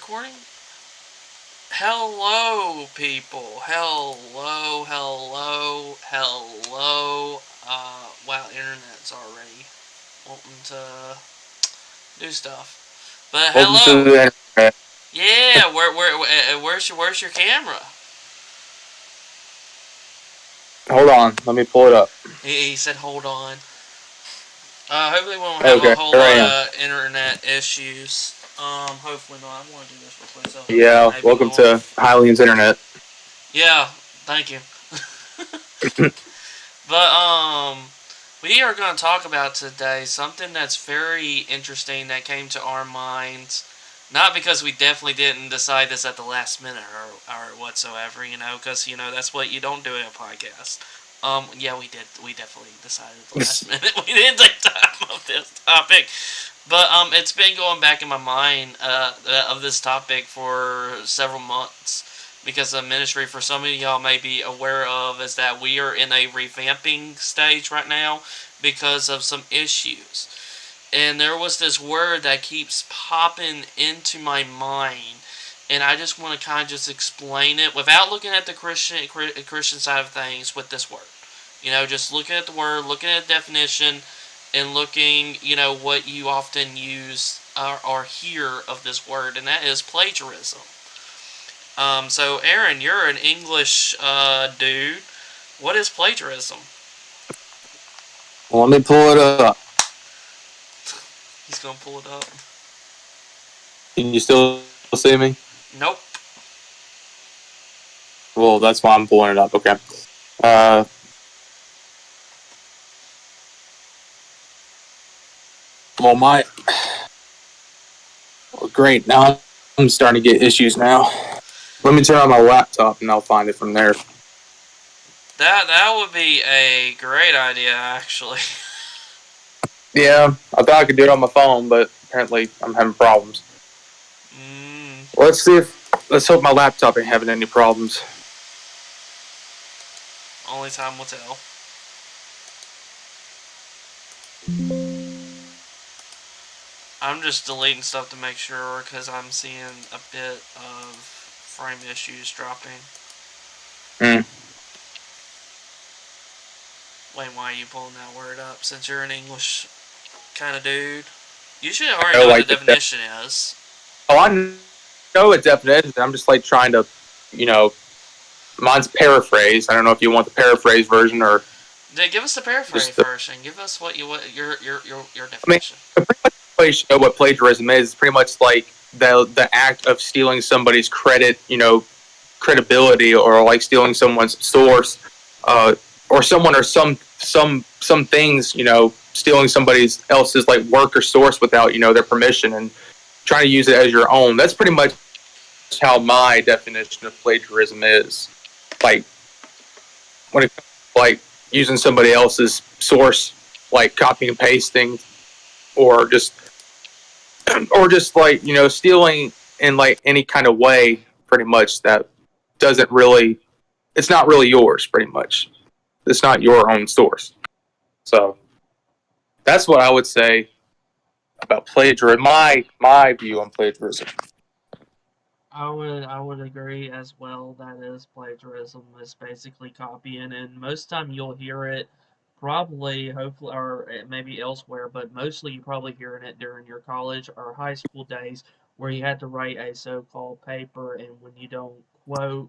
recording? Hello, people. Hello. Wow, internet's already wanting to do stuff. But Welcome to hello. the internet. Yeah, where's your camera? Hold on, let me pull it up. He said, hold on. Hopefully we won't have a Okay, whole here I lot am. of internet issues. Hopefully not. I want to do this real quick, so hopefully Yeah, maybe we welcome won't. to Hylian's internet. Yeah, thank you. But we are going to talk about today something that's very interesting that came to our minds. Not because we definitely didn't decide this at the last minute or whatsoever, because that's what you don't do in a podcast. Yeah, we did. We definitely decided at the last minute we didn't take time of this topic, but it's been going back in my mind of this topic for several months because the ministry, for some of y'all may be aware of, is that we are in a revamping stage right now because of some issues. And there was this word that keeps popping into my mind, and I just want to kind of just explain it without looking at the Christian side of things with this word. Just looking at the word, looking at the definition, and looking, what you often use or hear of this word, and that is plagiarism. So Aaron, you're an English dude. What is plagiarism? Let me pull it up. He's gonna pull it up. Can you still see me? Nope. Well, that's why I'm pulling it up. Okay. Well, great. Now I'm starting to get issues now. Let me turn on my laptop and I'll find it from there. That would be a great idea, actually. Yeah, I thought I could do it on my phone, but apparently I'm having problems. Mm. Let's hope my laptop ain't having any problems. Only time will tell. I'm just deleting stuff to make sure because I'm seeing a bit of frame issues dropping. Mm. Wait, why are you pulling that word up? Since you're an English kind of dude, you should already know what the definition is. Oh, I know what definition. I'm just trying to, mine's paraphrased. I don't know if you want the paraphrase version or. Give us the paraphrase version. Give us what your definition. I mean, pretty much know what plagiarism is. It's pretty much like the act of stealing somebody's credit, credibility, or stealing someone's source, or someone or some things, stealing somebody else's work or source without their permission and trying to use it as your own. That's pretty much how my definition of plagiarism is. When it comes to, using somebody else's source, copying and pasting, or just stealing in any kind of way, pretty much that doesn't really, it's not really yours. Pretty much, it's not your own source. So that's what I would say about plagiarism. My view on plagiarism. I would agree as well. That is plagiarism. Is basically copying, and most time you'll hear it, probably, hopefully, or maybe elsewhere, but mostly you probably hearing it during your college or high school days, where you had to write a so-called paper, and when you don't quote,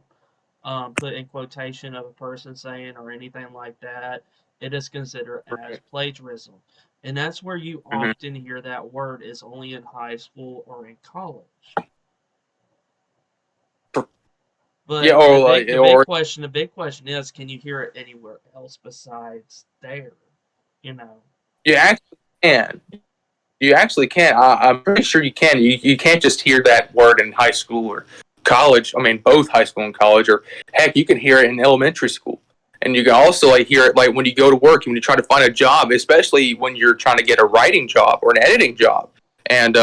put in quotation of a person saying or anything like that, it is considered as Right. plagiarism. And that's where you Mm-hmm. often hear that word is only in high school or in college. Yeah, But the big question is, can you hear it anywhere else besides there? You know. you actually can. You actually can. I'm pretty sure you can. You can't just hear that word in high school or college. I mean, both high school and college, or heck, you can hear it in elementary school. And you can also hear it when you go to work, when you try to find a job, especially when you're trying to get a writing job or an editing job. And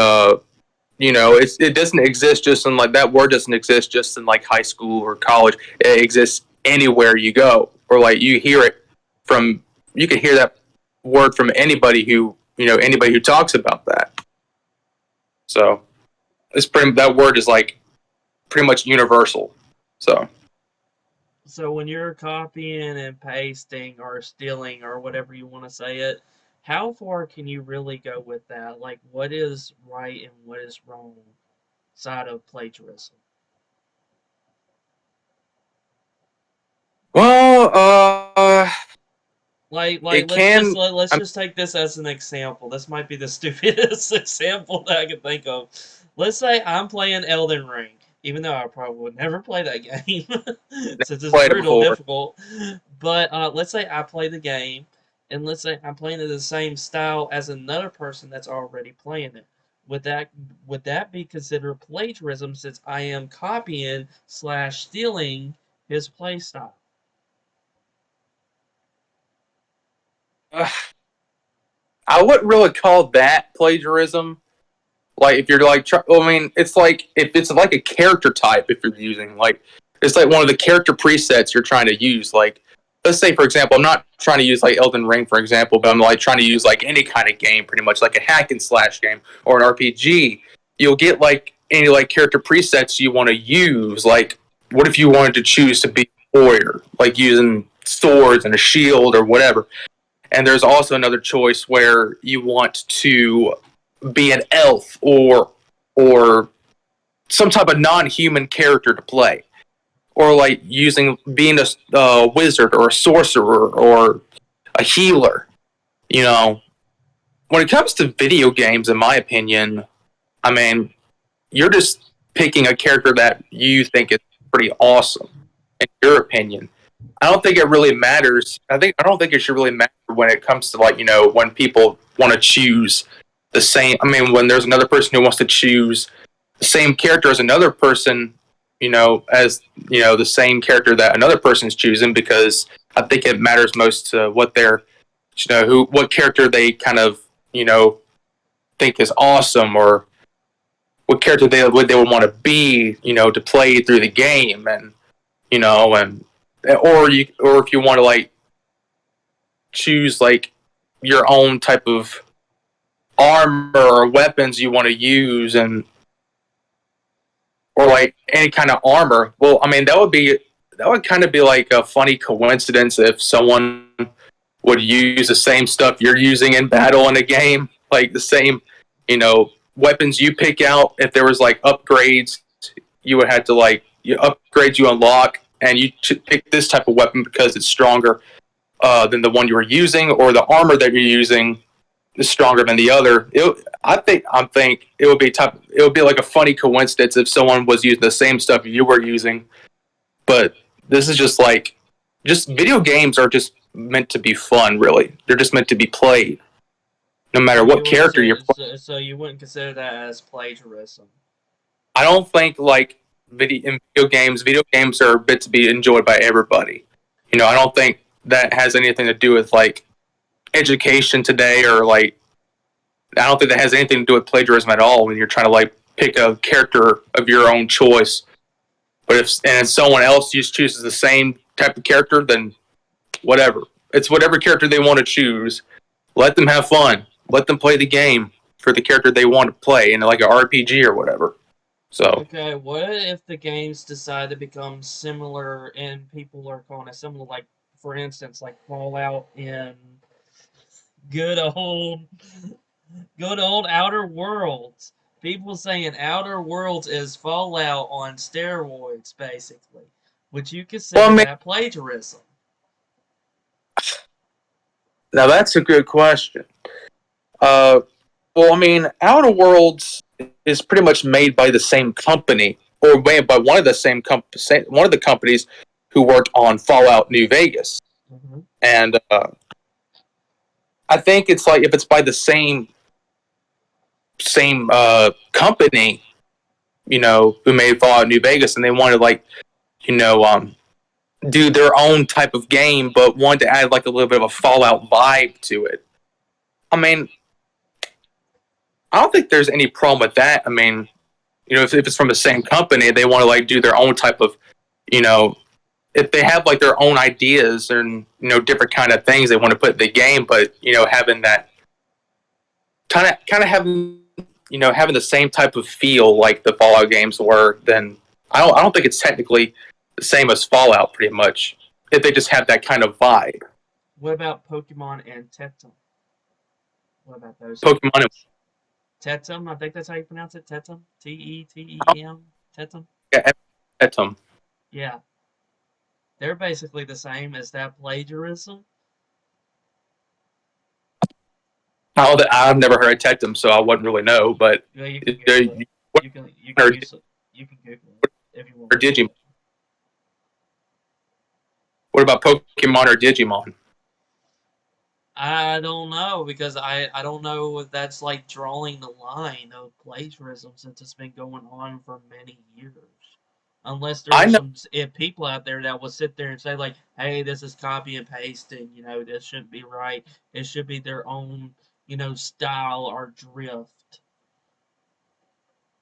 it doesn't exist just in that word doesn't exist just in high school or college. It exists anywhere you go, or you hear it from. You can hear that word from anybody who talks about that. So that word is like pretty much universal. So So when you're copying and pasting or stealing or whatever you want to say it, how far can you really go with that? Like, what is right and what is wrong side of plagiarism? well, Like it can. let's I just take this as an example. This might be the stupidest example that I can think of. Let's say I'm playing Elden Ring, even though I probably would never play that game since it's played it brutal before. difficult. But let's say I play the game, and let's say I'm playing it the same style as another person that's already playing it. Would that would that be considered plagiarism since I am copying slash stealing his play style? Uh, I wouldn't really call that plagiarism. Like if you're like, I mean, it's like if it's like a character type. If you're using like, it's like one of the character presets you're trying to use. Like, let's say for example, I'm not trying to use like Elden Ring for example, but I'm like trying to use like any kind of game, pretty much like a hack and slash game or an RPG. You'll get like any like character presets you want to use. Like, what if you wanted to choose to be a warrior, like using swords and a shield or whatever? And there's also another choice where you want to be an elf or some type of non-human character to play, or like using being a wizard or a sorcerer or a healer. You know, when it comes to video games, in my opinion, I mean, you're just picking a character that you think is pretty awesome, in your opinion. I don't think it really matters. I don't think it should really matter when it comes to like when people want to choose the same. I mean, when there's another person who wants to choose the same character as another person, as the same character that another person's choosing, because I think it matters most to what they're, what character they kind of think is awesome, or what character they would want to be, to play through the game, and and or if you want to like choose like your own type of armor or weapons you want to use, and or like any kind of armor. Well, I mean that would kind of be like a funny coincidence if someone would use the same stuff you're using in battle in a game, like the same weapons you pick out. If there was like upgrades, you would have to like upgrades you unlock, and you pick this type of weapon because it's stronger than the one you were using, or the armor that you're using is stronger than the other. I think it would be like a funny coincidence if someone was using the same stuff you were using. But this is just video games are just meant to be fun. Really, they're just meant to be played, no matter what character you're playing. So you wouldn't consider that as plagiarism? I don't think like video games are meant to be enjoyed by everybody. I don't think that has anything to do with like education today, or like I don't think that has anything to do with plagiarism at all when you're trying to like pick a character of your own choice. But if someone else just chooses the same type of character, then whatever. It's whatever character they want to choose. Let them have fun. Let them play the game for the character they want to play in like an RPG or whatever. So Okay, what if the games decide to become similar and people are calling it similar, like for instance, like Fallout in good old good old Outer Worlds. People saying Outer Worlds is Fallout on steroids, basically. Would you well, consider I mean, that plagiarism? now that's a good question. Uh, well, I mean, Outer Worlds is pretty much made by the same company, or made by one of the companies who worked on Fallout New Vegas. Mm-hmm. And I think it's like if it's by the same company, who made Fallout New Vegas, and they want to like, do their own type of game, but want to add like a little bit of a Fallout vibe to it. I mean, I don't think there's any problem with that. I mean, if it's from the same company, they want to like do their own type of, if they have like their own ideas and different kind of things they want to put in the game, but having that kind of having having the same type of feel like the Fallout games were, then I don't think it's technically the same as Fallout. Pretty much, if they just have that kind of vibe. What about Pokemon and Tetum? What about those Pokemon, games? Tetum, I think that's how you pronounce it. Tetum, Tetem, Tetum. yeah, Etum. Yeah, they're basically the same. As that plagiarism? I've never heard of Tectum, so I wouldn't really know. But Yeah, you can Google it. what You can use it. You can Google it if you want or more Digimon? information. What about Pokemon or Digimon? I don't know because I don't know if that's like drawing the line of plagiarism since it's been going on for many years. Unless there I are know. some people out there that will sit there and say like, "Hey, this is copy and pasting. This shouldn't be right. It should be their own, style or drift."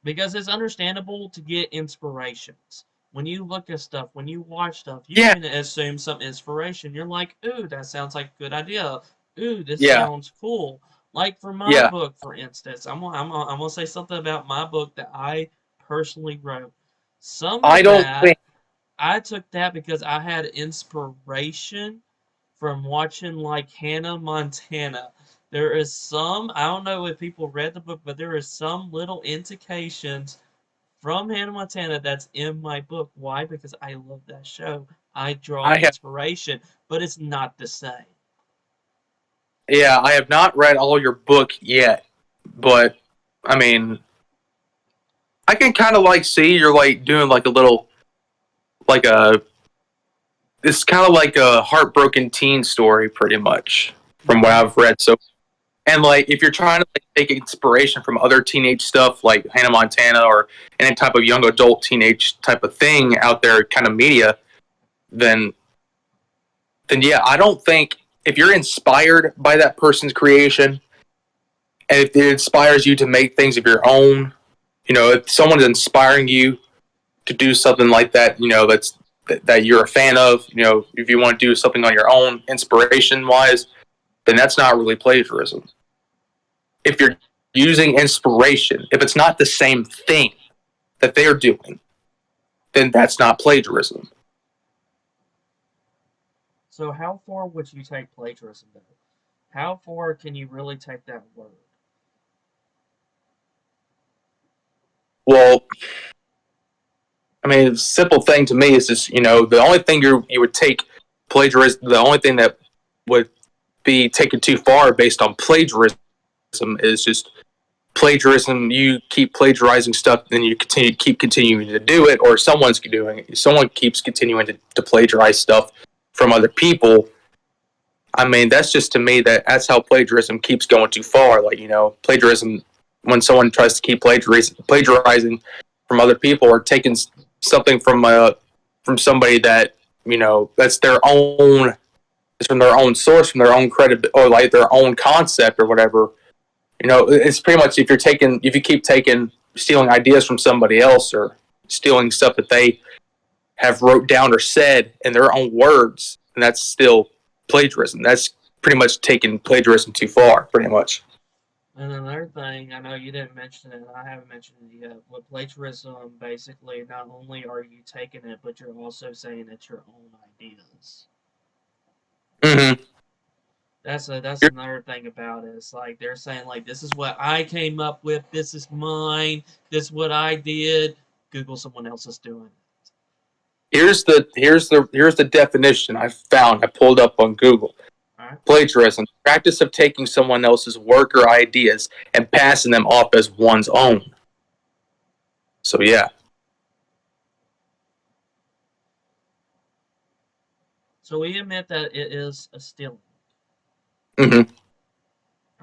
Because it's understandable to get inspirations. When you look at stuff, when you watch stuff, you Yeah, can assume some inspiration. You're like, ooh, that sounds like a good idea. Ooh, this yeah, sounds cool. Like for my yeah. book, for instance, I'm gonna say something about my book that I personally wrote. Some I of don't think. that I took that because I had inspiration from watching like Hannah Montana. There is some, I don't know if people read the book, but there is some little indications from Hannah Montana that's in my book. Why? Because I love that show. I draw I have. inspiration, but it's not the same. Yeah, I have not read all your book yet, but I mean, I can kind of like see you're like doing like a little like a. It's kind of like a heartbroken teen story, pretty much, from what Mm-hmm. I've read. So, and like if you're trying to like, take inspiration from other teenage stuff like Hannah Montana or any type of young adult teenage type of thing out there, kind of media, then yeah, I don't think if you're inspired by that person's creation and if it inspires you to make things of your own, if someone is inspiring you to do something like that, that you're a fan of, if you want to do something on your own, inspiration wise, then that's not really plagiarism. If you're using inspiration, if it's not the same thing that they're doing, then that's not plagiarism. So how far would you take plagiarism though? How far can you really take that word? Well, I mean, the simple thing to me is just, the only thing you would take plagiarism, the only thing that would be taken too far based on plagiarism is just plagiarism. You keep plagiarizing stuff, then you keep continuing to do it, or someone's doing it. Someone keeps continuing to plagiarize stuff from other people. I mean, that's just to me that's how plagiarism keeps going too far. Like plagiarism when someone tries to keep plagiarizing from other people or taking something from somebody that that's their own. It's from their own source, from their own credit, or like their own concept or whatever. It's pretty much if you keep stealing ideas from somebody else or stealing stuff that they have wrote down or said in their own words, and that's still plagiarism. That's pretty much taking plagiarism too far, pretty much. And another thing, I know you didn't mention it, and I haven't mentioned it yet. With plagiarism, basically, not only are you taking it, but you're also saying it's your own ideas. Mm-hmm. That's another thing about it. It's like they're saying like this is what I came up with, this is mine, this is what I did. Google someone else is doing it. Here's the definition I found. I pulled up on Google. All right. Plagiarism: practice of taking someone else's work or ideas and passing them off as one's own. So yeah. So we admit that it is a stealing. Mm-hmm.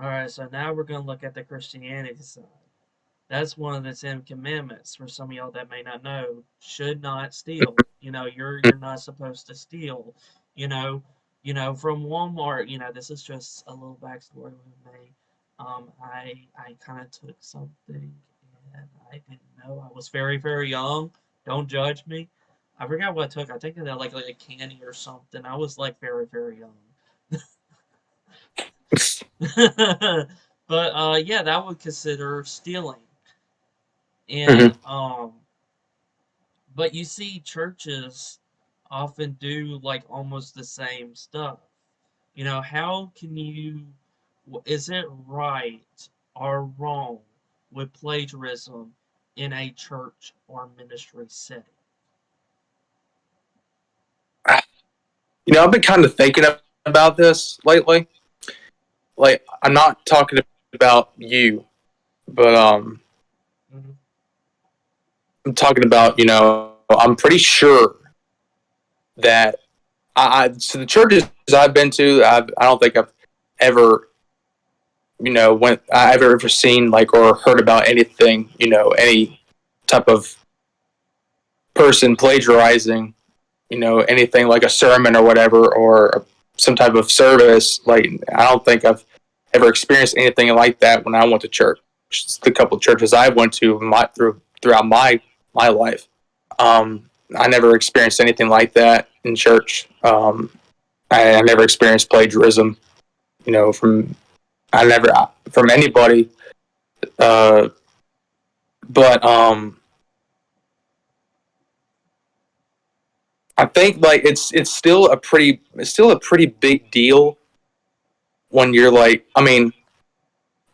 All right. So now we're gonna look at the Christianity side. That's one of the Ten Commandments. For some of y'all that may not know, should not steal. You're not supposed to steal. You know, from Walmart. This is just a little backstory with me. I kind of took something and I didn't know. I was very very young. Don't judge me. I forgot what I took. I think that like a candy or something. I was like very very young. But yeah, that would consider stealing. And Mm-hmm. but you see, churches often do like almost the same stuff. You know, how can you? Is it right or wrong with plagiarism in a church or ministry setting? I've been kind of thinking about this lately. Like, I'm not talking about you, but Mm-hmm. I'm talking about, I'm pretty sure that so the churches I've been to, I don't think I've ever, I've ever seen like or heard about anything, any type of person plagiarizing, anything like a sermon or whatever, or some type of service. Like, I don't think I've ever experienced anything like that when I went to church. Just the couple of churches I went to throughout my life. I never experienced anything like that in church. I never experienced plagiarism, from I never from anybody. Uh, but I think like it's still a pretty big deal when you're like, I mean,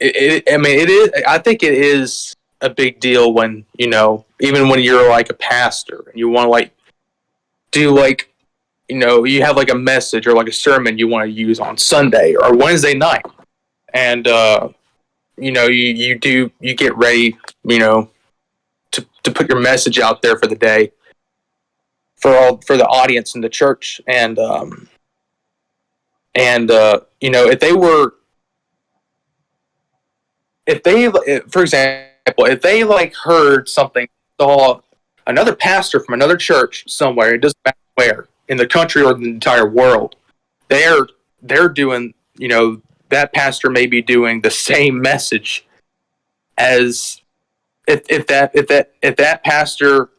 it is. I think it is a big deal when even when you're like a pastor and you want to like do like you have like a message or like a sermon you want to use on Sunday or Wednesday night, and you get ready to put your message out there for the day for the audience in the church, and if they, for example, if they like heard something, saw another pastor from another church somewhere, it doesn't matter where, in the country or the entire world, they're doing, that pastor may be doing the same message as if that pastor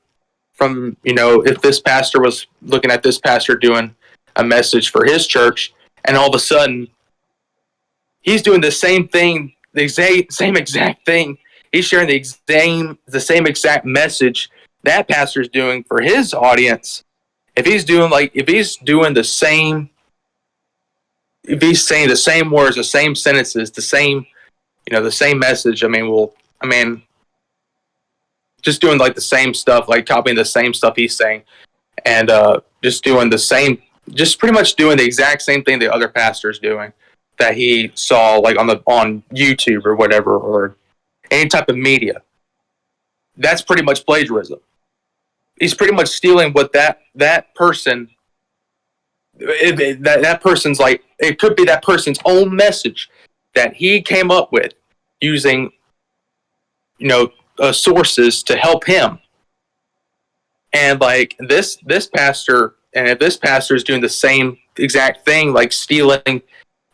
from, if this pastor was looking at this pastor doing a message for his church, and all of a sudden he's doing the same thing, the same exact thing. He's sharing the same exact message that pastor's doing for his audience. If he's doing the same, if he's saying the same words, the same sentences, the same message. I mean, just doing like the same stuff, like copying the same stuff he's saying, and just doing the same, just pretty much doing the exact same thing the other pastor's doing that he saw like on YouTube or whatever, or any type of media. That's pretty much plagiarism. He's pretty much stealing what that person, that person's like, it could be that person's own message that he came up with using sources to help him. And like this pastor, and if this pastor is doing the same exact thing, like stealing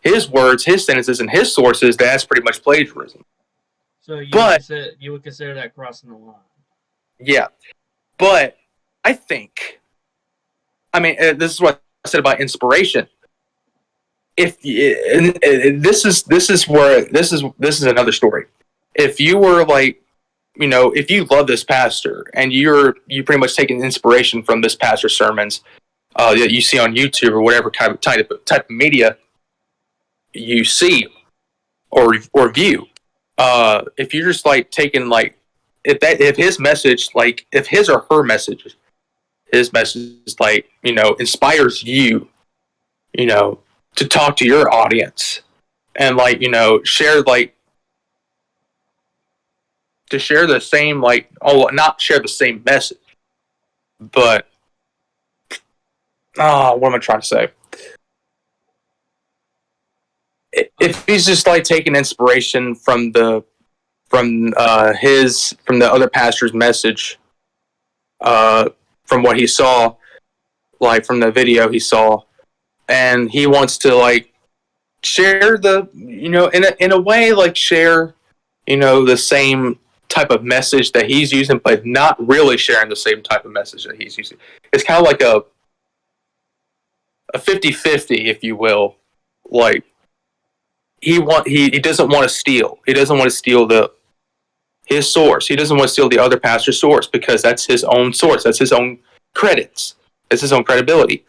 his words, his sentences, and his sources, that's pretty much plagiarism. So But you would consider that crossing the line. yeah, but I think, I mean, this is what I said about inspiration. If this is another story. If you were like, if you love this pastor and you pretty much taking inspiration from this pastor's sermons that you see on YouTube or whatever type of media you see or view, if you're just like taking like, if his message, like if his or her message, his message like inspires you, to talk to your audience and like share like, to share the same, like, not share the same message, but what am I trying to say? If he's just like taking inspiration from the other pastor's message, from what he saw, like from the video he saw, and he wants to like share the, in a way, like share, the same type of message that he's using, but not really sharing the same type of message that he's using. It's kind of like a 50-50, if you will. Like, he doesn't want to steal. He doesn't want to steal his source. He doesn't want to steal the other pastor's source because that's his own source. That's his own credits. That's his own credibility.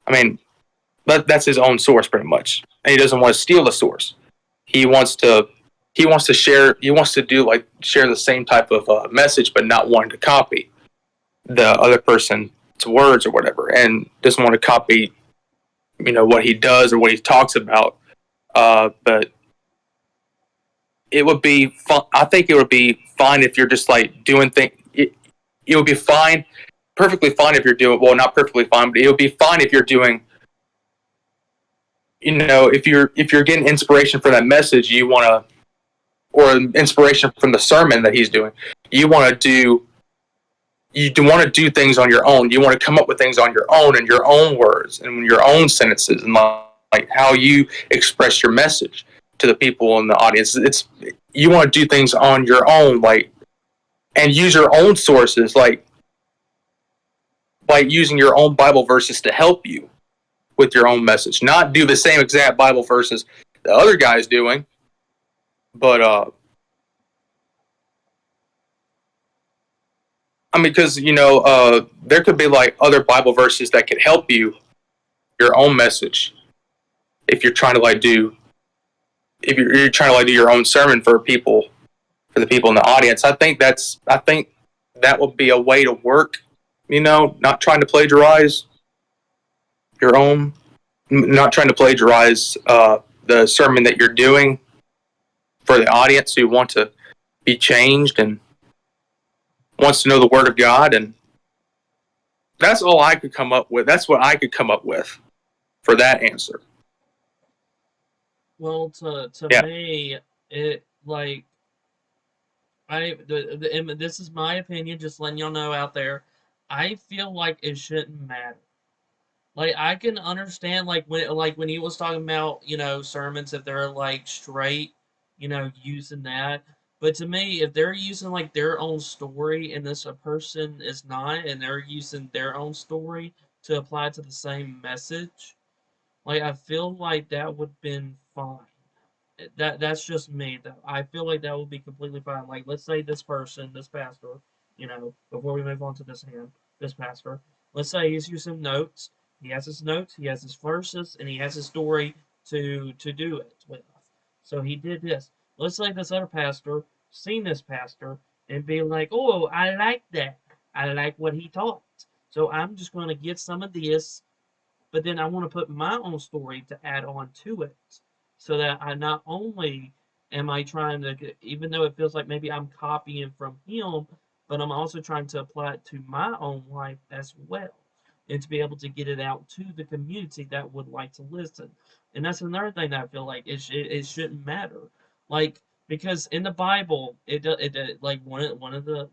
I mean, that's his own source pretty much. And he doesn't want to steal the source. He wants to share. He wants to share the same type of message, but not wanting to copy the other person's words or whatever, and doesn't want to copy, what he does or what he talks about. But it would be fun. I think it would be fine if you're just like doing things. It would be fine, perfectly fine if you're doing, well, not perfectly fine, but it would be fine if you're doing, if you're getting inspiration from that message, or inspiration from the sermon that he's doing, you want to do things on your own. You want to come up with things on your own in your own words and your own sentences, and like how you express your message to the people in the audience. You want to do things on your own, and use your own sources, like using your own Bible verses to help you with your own message. Not do the same exact Bible verses the other guy's doing, but because there could be like other Bible verses that could help you your own message if you're trying to do your own sermon for the people in the audience. I think that would be a way to work. Not trying to plagiarize your own, not trying to plagiarize the sermon that you're doing for the audience who want to be changed and wants to know the Word of God. And that's all I could come up with. That's what I could come up with for that answer. Well, to me, it this is my opinion, just letting y'all know out there. I feel like it shouldn't matter. Like, I can understand when he was talking about, sermons, if they're straight, using that. But to me, if they're using their own story and this a person is not, and they're using their own story to apply to the same message, I feel like that would have been fine. That's just me. I feel like that would be completely fine. Like, let's say this person, this pastor, before we move on to this pastor, let's say he's using notes. He has his notes, he has his verses, and he has his story to do it with. So he did this. Let's say this other pastor seen this pastor and be like, "Oh, I like that. I like what he taught. So I'm just going to get some of this, but then I want to put my own story to add on to it, so that I not only am I trying to, even though it feels like maybe I'm copying from him, but I'm also trying to apply it to my own life as well, and to be able to get it out to the community that would like to listen." And that's another thing that I feel like it shouldn't matter, because in the Bible, like one of the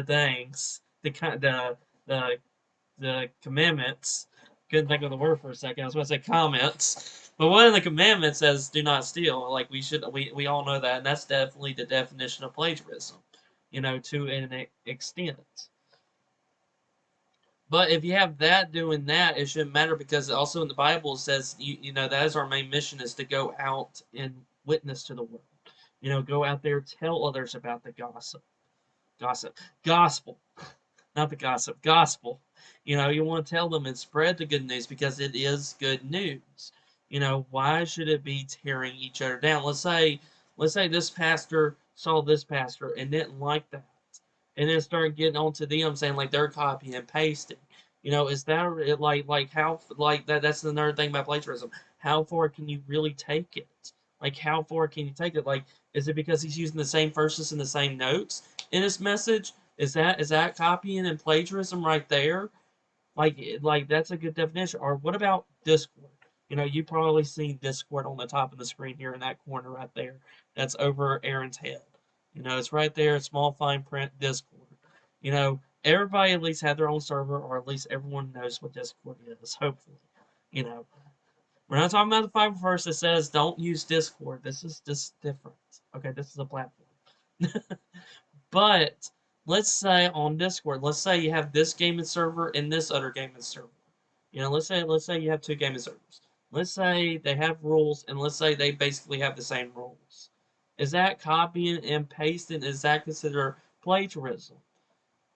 things, the the commandments. Couldn't think of the word for a second. I was going to say comments, but one of the commandments says "do not steal." Like, we all know that, and that's definitely the definition of plagiarism, to an extent. But if you have that doing that, it shouldn't matter, because also in the Bible it says that is our main mission, is to go out and witness to the world. Go out there, tell others about the gospel, not the gossip, gospel. You want to tell them and spread the good news, because it is good news. Why should it be tearing each other down? Let's say this pastor saw this pastor and didn't like that, and then started getting on to them saying they're copying and pasting. Is that how that's another thing about plagiarism. How far can you really take it? How far can you take it? Is it because he's using the same verses and the same notes in his message? Is that copying and plagiarism right there? That's a good definition. Or what about Discord? You probably seen Discord on the top of the screen here in that corner right there. That's over Aaron's head. It's right there, small fine print, Discord. Everybody at least had their own server, or at least everyone knows what Discord is, hopefully. We're not talking about the Bible verse that says don't use Discord. This is just different. Okay, this is a platform. But let's say on Discord, let's say you have this gaming server and this other gaming server. Let's say you have two gaming servers. Let's say they have rules, and let's say they basically have the same rules. Is that copying and pasting? Is that considered plagiarism?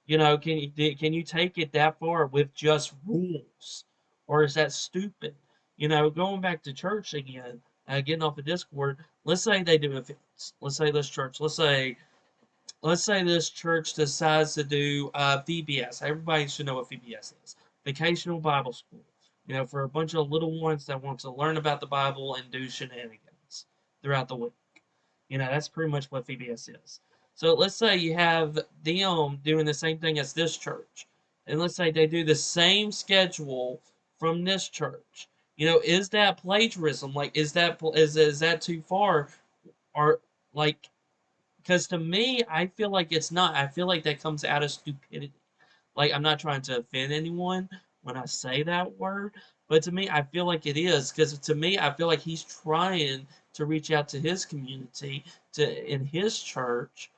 Can you take it that far with just rules, or is that stupid? Going back to church again, getting off of Discord. Let's say they do events. Let's say this church. Let's say this church decides to do VBS. Everybody should know what VBS is. Vacational Bible School. For a bunch of little ones that want to learn about the Bible and do shenanigans throughout the week. That's pretty much what VBS is. So let's say you have them doing the same thing as this church. And let's say they do the same schedule from this church. Is that plagiarism? Like, is that too far? Or like, because to me, I feel like it's not. I feel like that comes out of stupidity. Like, I'm not trying to offend anyone when I say that word, but to me, I feel like it is, because to me, I feel like he's trying to reach out to his community, to in his church,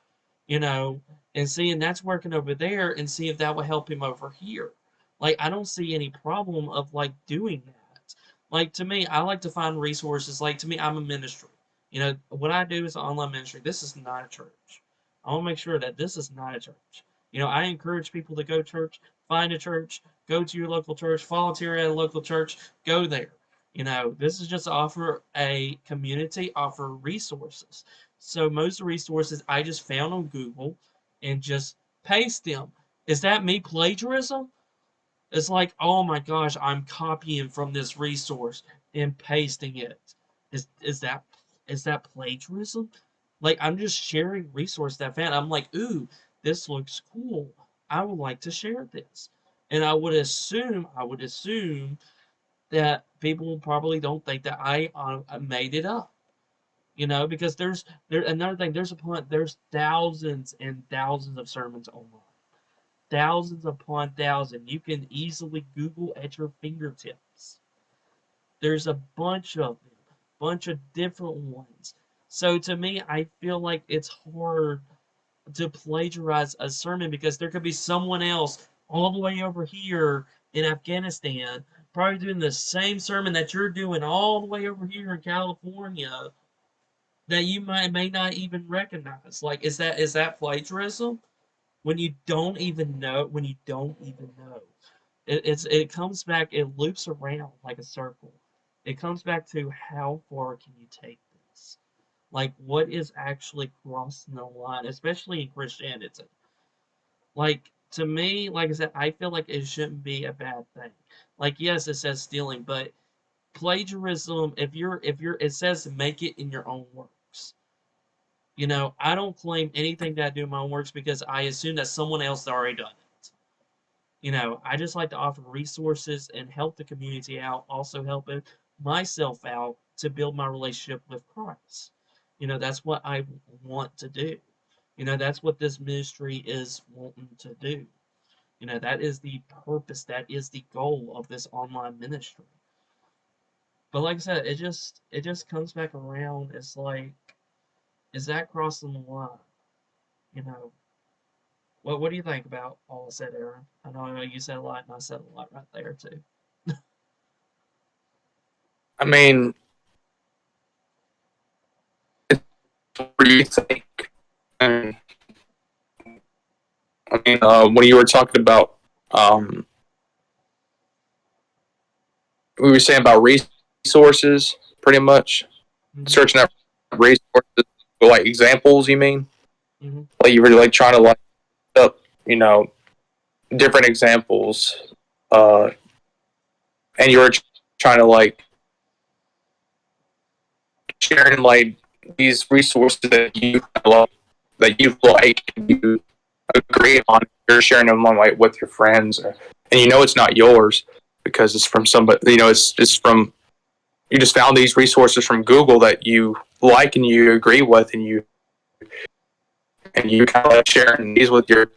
you know, and seeing that's working over there, and see if that will help him over here. Like, I don't see any problem of like doing that. Like, to me, I like to find resources. Like, to me, I'm a ministry. What I do is online ministry. This is not a church. I want to make sure that this is not a church. I encourage people to go to church, find a church, go to your local church, volunteer at a local church, go there. This is just to offer a community, offer resources. So most resources I just found on Google and just paste them. Is that me plagiarism? It's like, oh my gosh, I'm copying from this resource and pasting it. Is that plagiarism? Like, I'm just sharing resource that I found. I'm like, ooh, this looks cool. I would like to share this. And I would assume that people probably don't think that I made it up. Because there another thing. There's thousands and thousands of sermons online, thousands upon thousands. You can easily Google at your fingertips. There's a bunch of different ones. So to me, I feel like it's hard to plagiarize a sermon, because there could be someone else all the way over here in Afghanistan probably doing the same sermon that you're doing all the way over here in California, that you may not even recognize. Like, is that plagiarism? When you don't even know, it comes back, it loops around like a circle. It comes back to, how far can you take this? Like, what is actually crossing the line, especially in Christianity? Like, to me, like I said, I feel like it shouldn't be a bad thing. Like, yes, it says stealing, but plagiarism, if you're it says make it in your own works. I don't claim anything that I do in my own works, because I assume that someone else has already done it. I just like to offer resources and help the community out, also helping myself out to build my relationship with Christ. That's what I want to do. That's what this ministry is wanting to do. That is the purpose, that is the goal of this online ministry. But like I said, it just comes back around. It's like, is that crossing the line? You know, what do you think about all I said, Aaron? I know you said a lot, and I said a lot right there too. I mean, what do you think? And, when you were talking about, we were saying about resources, pretty much Hmm. searching up resources, like examples. You mean, Hmm. like you were like trying to like up, you know, different examples, uh, and you were trying to like sharing like these resources that you love, that you like, and you agree on. You're sharing them on like with your friends, and it's not yours because it's from somebody. It's from, you just found these resources from Google that you like and you agree with, and you kind of like sharing these with your,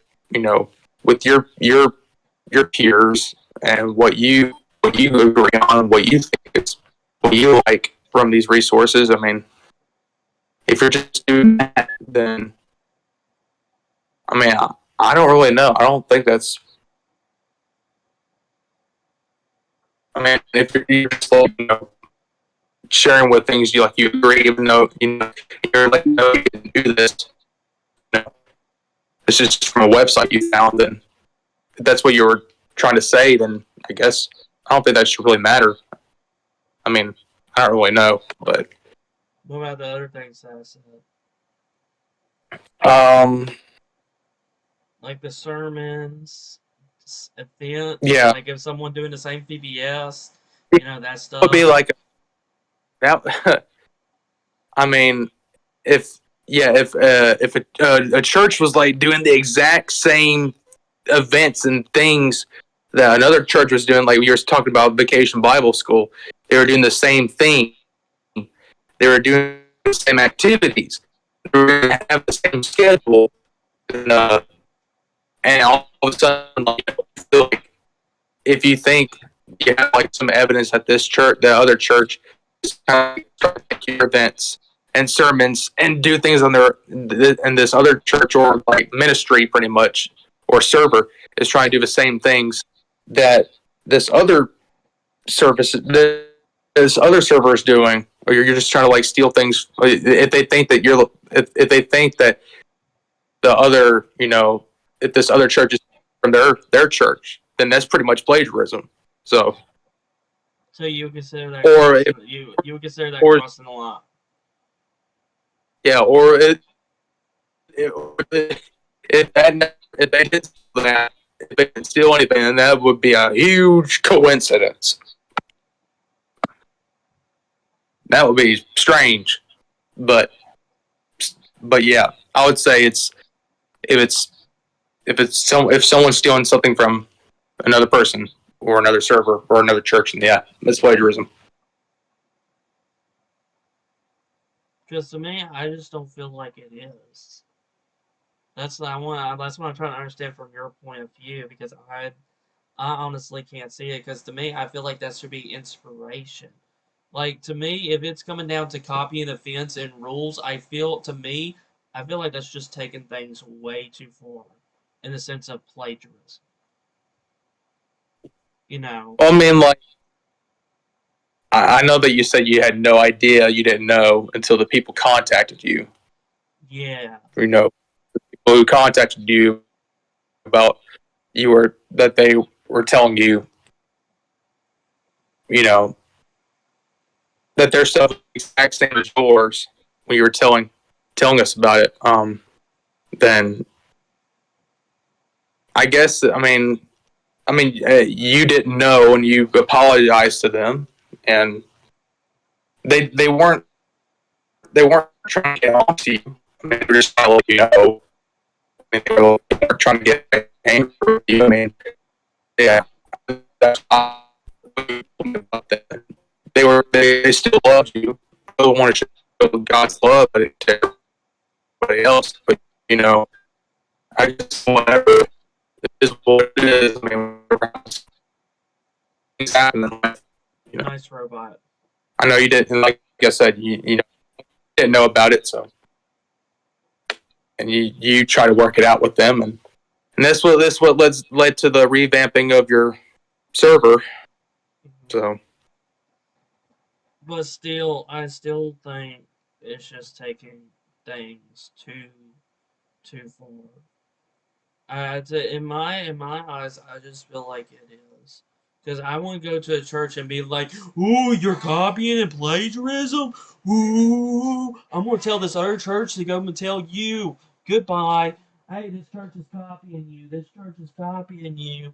with your peers, and what you agree on, what you think is what you like from these resources. I mean, if you're just doing that, then I mean, I don't really know. I don't think that's I mean, if you're just like, sharing with things you agree, even though you're like, no, you can do this. You know, it's just from a website you found, and if that's what you were trying to say, then I guess I don't think that should really matter. I mean, I don't really know, but What about the other things that I said? um, Like the sermons, events, yeah, like if someone doing the same VBS, it that would be stuff. like that. I mean, if if a church was like doing the exact same events and things that another church was doing, like you were talking about Vacation Bible School, they were doing the same thing. They were doing the same activities. They were going to have the same schedule, and, all of a sudden, I feel like if you think you have like some evidence that this church, the other church, is kind of start making events and sermons and do things on their, and this other church or like ministry pretty much or server is trying to do the same things that this other service, this other server is doing, or you're just trying to like steal things. If they think that if they think that the other, if this other church is from their church, then that's pretty much plagiarism. So, So you would consider that or if, you would consider that or crossing the line. yeah, or if they did that, if they didn't steal anything, then that would be a huge coincidence. That would be strange, but yeah, I would say if it's if someone's stealing something from another person or another server or another church, and yeah, that's plagiarism. Because to me, I just don't feel like it is. That's what I want. That's what I'm trying to understand from your point of view. Because I honestly can't see it. Because to me, I feel like that should be inspiration. Like to me, if it's coming down to copying events and rules, I feel like that's just taking things way too far in the sense of plagiarism. You know? Well, I mean, like I know that you said you had no idea, you didn't know until the people contacted you. Yeah. People who contacted you about that they were telling you, you know, that their stuff was the exact same as yours when you were telling us about it. Then I guess you didn't know, and you apologized to them, and they weren't trying to get on to you. I mean, they were just trying to let you know. I mean, they were trying to get angry with you. I mean, yeah, that's about that. They still love you. They don't want to show God's love to everybody else, but I just whatever it is what it is. I mean, things happen in life. Nice robot. I know you didn't. Like I said, you didn't know about it, so and you try to work it out with them, and this what led to the revamping of your server. So But still, I still think it's just taking things too far. In my eyes, I just feel like it is. Because I want to go to a church and be like, "Ooh, you're copying and plagiarism. Ooh, I'm gonna tell this other church to go and tell you goodbye. Hey, this church is copying you. This church is copying you.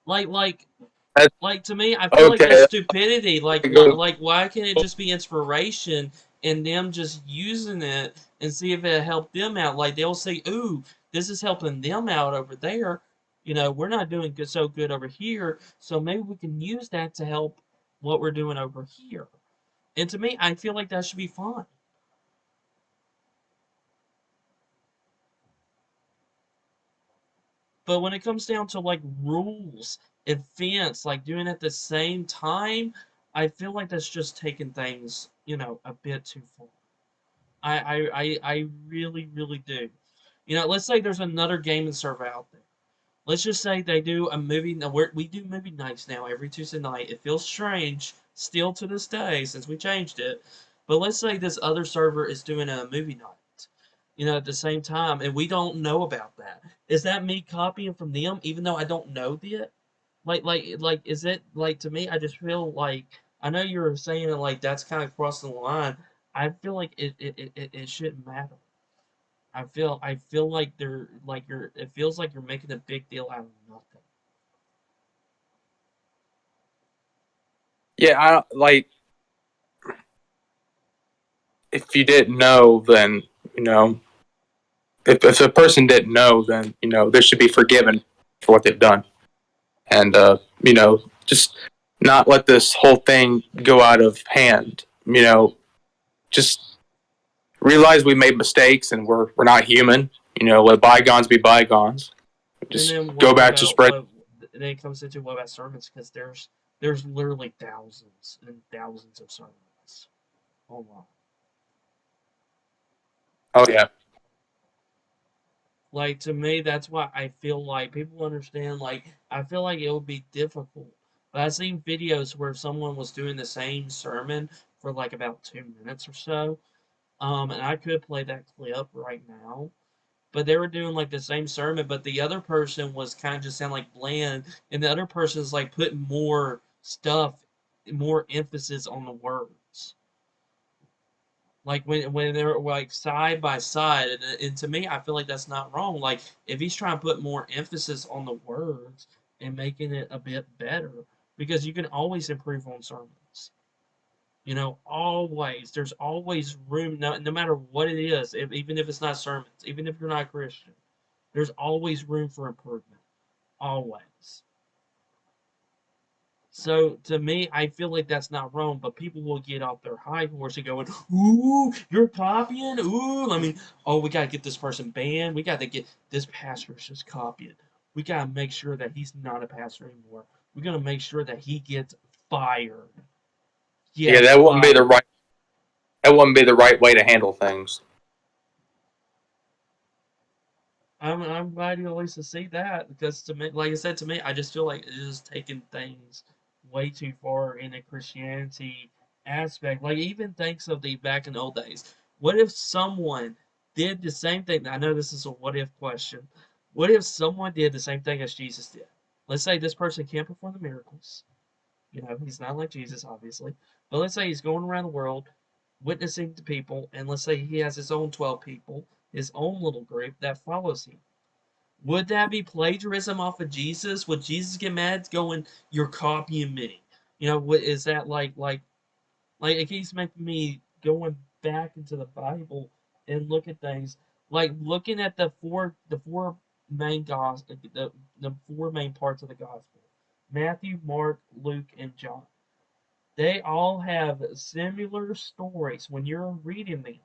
Like, like, that's like to me, I feel like that's okay. stupidity. Why can't it just be inspiration and them just using it and see if it helped them out? Like they'll say, "Ooh, this is helping them out over there. We're not doing so good over here, so maybe we can use that to help what we're doing over here." And to me, I feel like that should be fun. But when it comes down to like rules, events, like doing it at the same time, I feel like that's just taking things, a bit too far. I really, really do. Let's say there's another gaming server out there. let's just say they do a movie. Now we do movie nights now every Tuesday night. It feels strange still to this day since we changed it. But let's say this other server is doing a movie night, at the same time, and we don't know about that. Is that me copying from them, even though I don't know it? Like, is it like to me? I just feel like I know you were saying it like that's kind of crossing the line. I feel like it shouldn't matter. I feel like they're like you're. It feels like you're making a big deal out of nothing. Yeah, I like if you didn't know, then if a person didn't know, then they should be forgiven for what they've done, and just not let this whole thing go out of hand. Just realize we made mistakes and we're not human. Let bygones be bygones. And Just then go what back to about spread. what? Then it comes into what about sermons? Because there's literally thousands and thousands of sermons online. Oh yeah, Like to me, that's why I feel like people understand. Like I feel like it would be difficult. But I've seen videos where someone was doing the same sermon for like about 2 minutes or so. And I could play that clip right now. But they were doing like the same sermon, but the other person was kind of just sound like bland, and the other person is like putting more stuff, more emphasis on the words. Like when they're like side by side, and to me, I feel like that's not wrong. Like if he's trying to put more emphasis on the words and making it a bit better, because you can always improve on sermons. Always. There's always room, no matter what it is, even if it's not sermons, even if you're not Christian. There's always room for improvement. Always. So to me, I feel like that's not wrong, but people will get off their high horse and going, "Ooh, you're copying. Ooh, I mean, oh, we gotta get this person banned. We gotta get this pastor's just copying. We gotta make sure that he's not a pastor anymore. We gotta make sure that he gets fired. yeah. Yes, fired." That wouldn't be the right way to handle things. I'm glad you at least to see that because to me, like I said, to me, I just feel like it's just taking things way too far in a Christianity aspect. Like even thinks of the back in the old days. What if someone did the same thing? I know this is a what if question. What if someone did the same thing as Jesus did? Let's say this person can't perform the miracles. He's not like Jesus, obviously. But let's say he's going around the world witnessing to people, and let's say he has his own 12 people, his own little group that follows him. Would that be plagiarism off of Jesus? Would Jesus get mad going, "You're copying me"? What is that like it keeps making me going back into the Bible and look at things like looking at the four main gospel the four main parts of the gospel. Matthew, Mark, Luke, and John. They all have similar stories when you're reading them,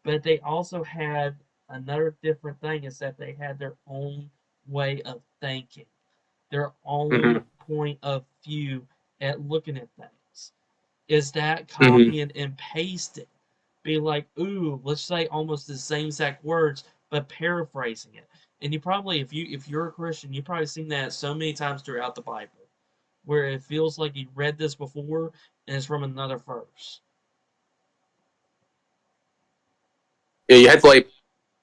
but they also had another different thing is that they had their own way of thinking, their own Hmm. point of view at looking at things. Is that Hmm. copying and pasting? Be like, ooh, let's say almost the same exact words, but paraphrasing it. And you probably, if you're a Christian, you've probably seen that so many times throughout the Bible, where it feels like you read this before and it's from another verse. Yeah, you have to like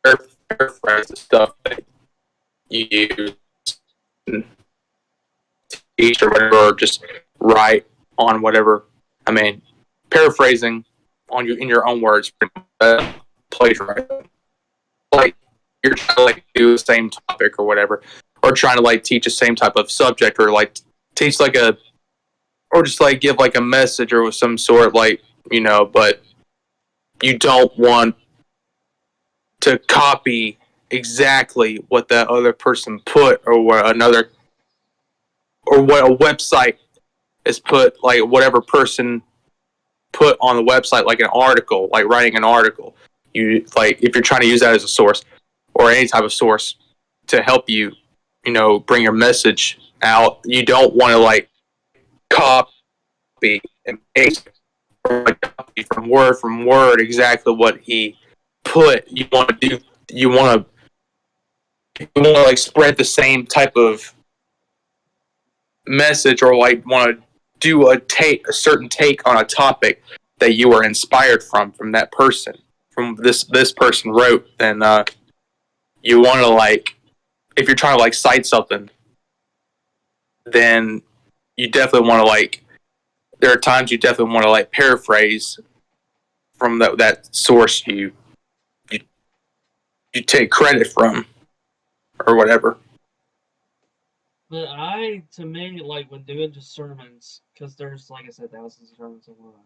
paraphrase the stuff that you use and teach or whatever, or just write on whatever. I mean, paraphrasing on you in your own words, plagiarizing. Like you're trying to like do the same topic or whatever, or trying to like teach the same type of subject, or like teach like a, or just like give like a message or some sort, like but you don't want to copy exactly what that other person put, or what another, or what a website is put, like whatever person put on the website, like an article, like writing an article. You like if you're trying to use that as a source or any type of source to help you, bring your message out. You don't want to like copy and paste or like copy from word exactly what he put. You want to you want to like spread the same type of message, or like want to do a certain take on a topic that you were inspired from that person, from this person wrote, then you want to like, if you're trying to like cite something, then you definitely want to like, there are times you definitely want to like paraphrase from that source you you take credit from or whatever. But to me, like when doing just sermons, because there's, like I said, thousands of sermons online,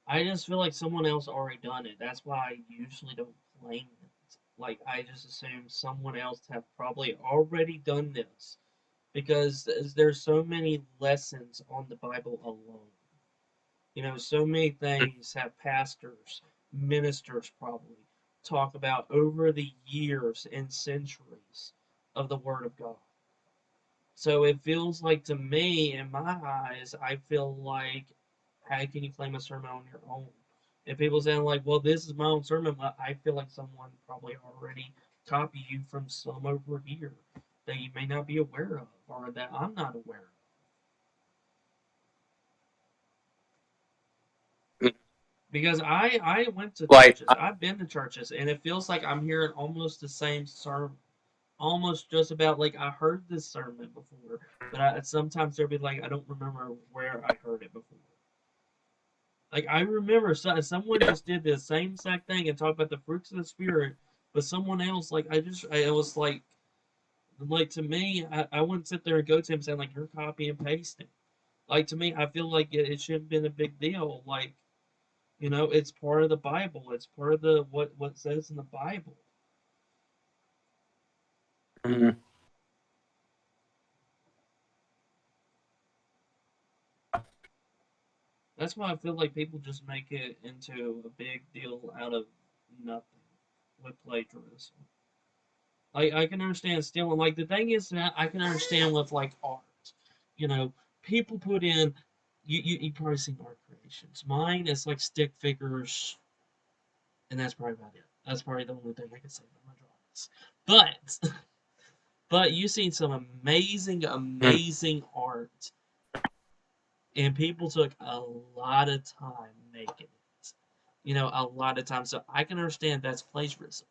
I just feel like someone else already done it. That's why I usually don't claim it. Like I just assume someone else have probably already done this because there's so many lessons on the Bible alone. So many things have pastors, ministers probably talk about over the years and centuries of the Word of God. So it feels like to me, in my eyes, I feel like, how can you claim a sermon on your own? If people saying like, well, this is my own sermon, I feel like someone probably already copied you from some over here that you may not be aware of or that I'm not aware of. Because I went to Like, churches, I've been to churches, and it feels like I'm hearing almost the same sermon, almost just about like I heard this sermon before, but sometimes there'll be like I don't remember where I heard it before. Like I remember someone yeah, just did the same exact thing and talked about the fruits of the spirit, but someone else like I was like to me I wouldn't sit there and go to him saying like you're copy and pasting. Like to me I feel like it shouldn't have been a big deal. Like it's part of the Bible. It's part of the what says in the Bible. mhm. That's why I feel like people just make it into a big deal out of nothing with plagiarism. Like I can understand stealing. Like the thing is that I can understand with like art. You know, people put in. You probably seen art creations. Mine is like stick figures, and that's probably about it. That's probably the only thing I can say about my drawings. But but you've seen some amazing, Mhm. amazing art, and people took a lot of time making it. A lot of time. So I can understand that's plagiarism.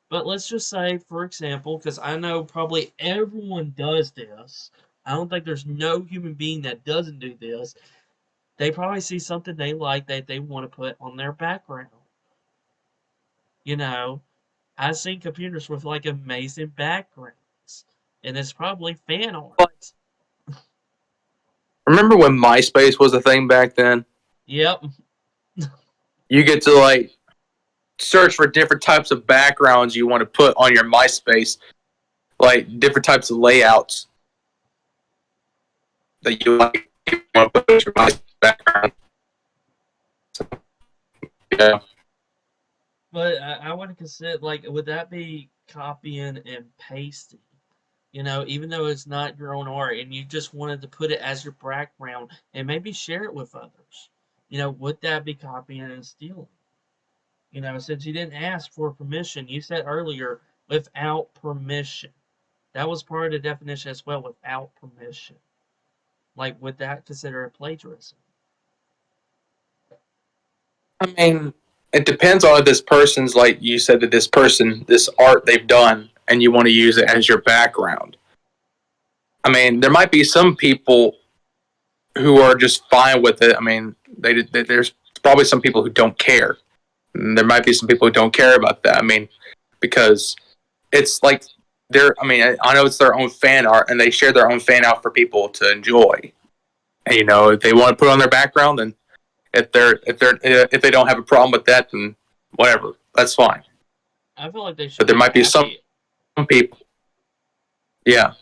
But let's just say, for example, because I know probably everyone does this. I don't think there's no human being that doesn't do this. They probably see something they like that they want to put on their background. You know, I've seen computers with like amazing backgrounds, and it's probably fan Like, art. remember when MySpace was a thing back then? Yep. You get to like search for different types of backgrounds you want to put on your MySpace, like different types of layouts that you like you want to put as your MySpace background. So, yeah. But I would consider, like, would that be copying and pasting? Even though it's not your own art and you just wanted to put it as your background and maybe share it with others, would that be copying and stealing? Since you didn't ask for permission, you said earlier without permission. That was part of the definition as well, without permission. Like, would that consider a plagiarism? I mean, it depends on this person's, like you said, that this person, this art they've done, and you want to use it as your background. I mean, there might be some people who are just fine with it. I mean, there's probably some people who don't care. And there might be some people who don't care about that. I mean, because it's like I mean, I know it's their own fan art, and they share their own fan art for people to enjoy. And if they want to put it on their background, then if they don't have a problem with that, then whatever, that's fine. I feel like they But should there be might be some happy. people, yeah.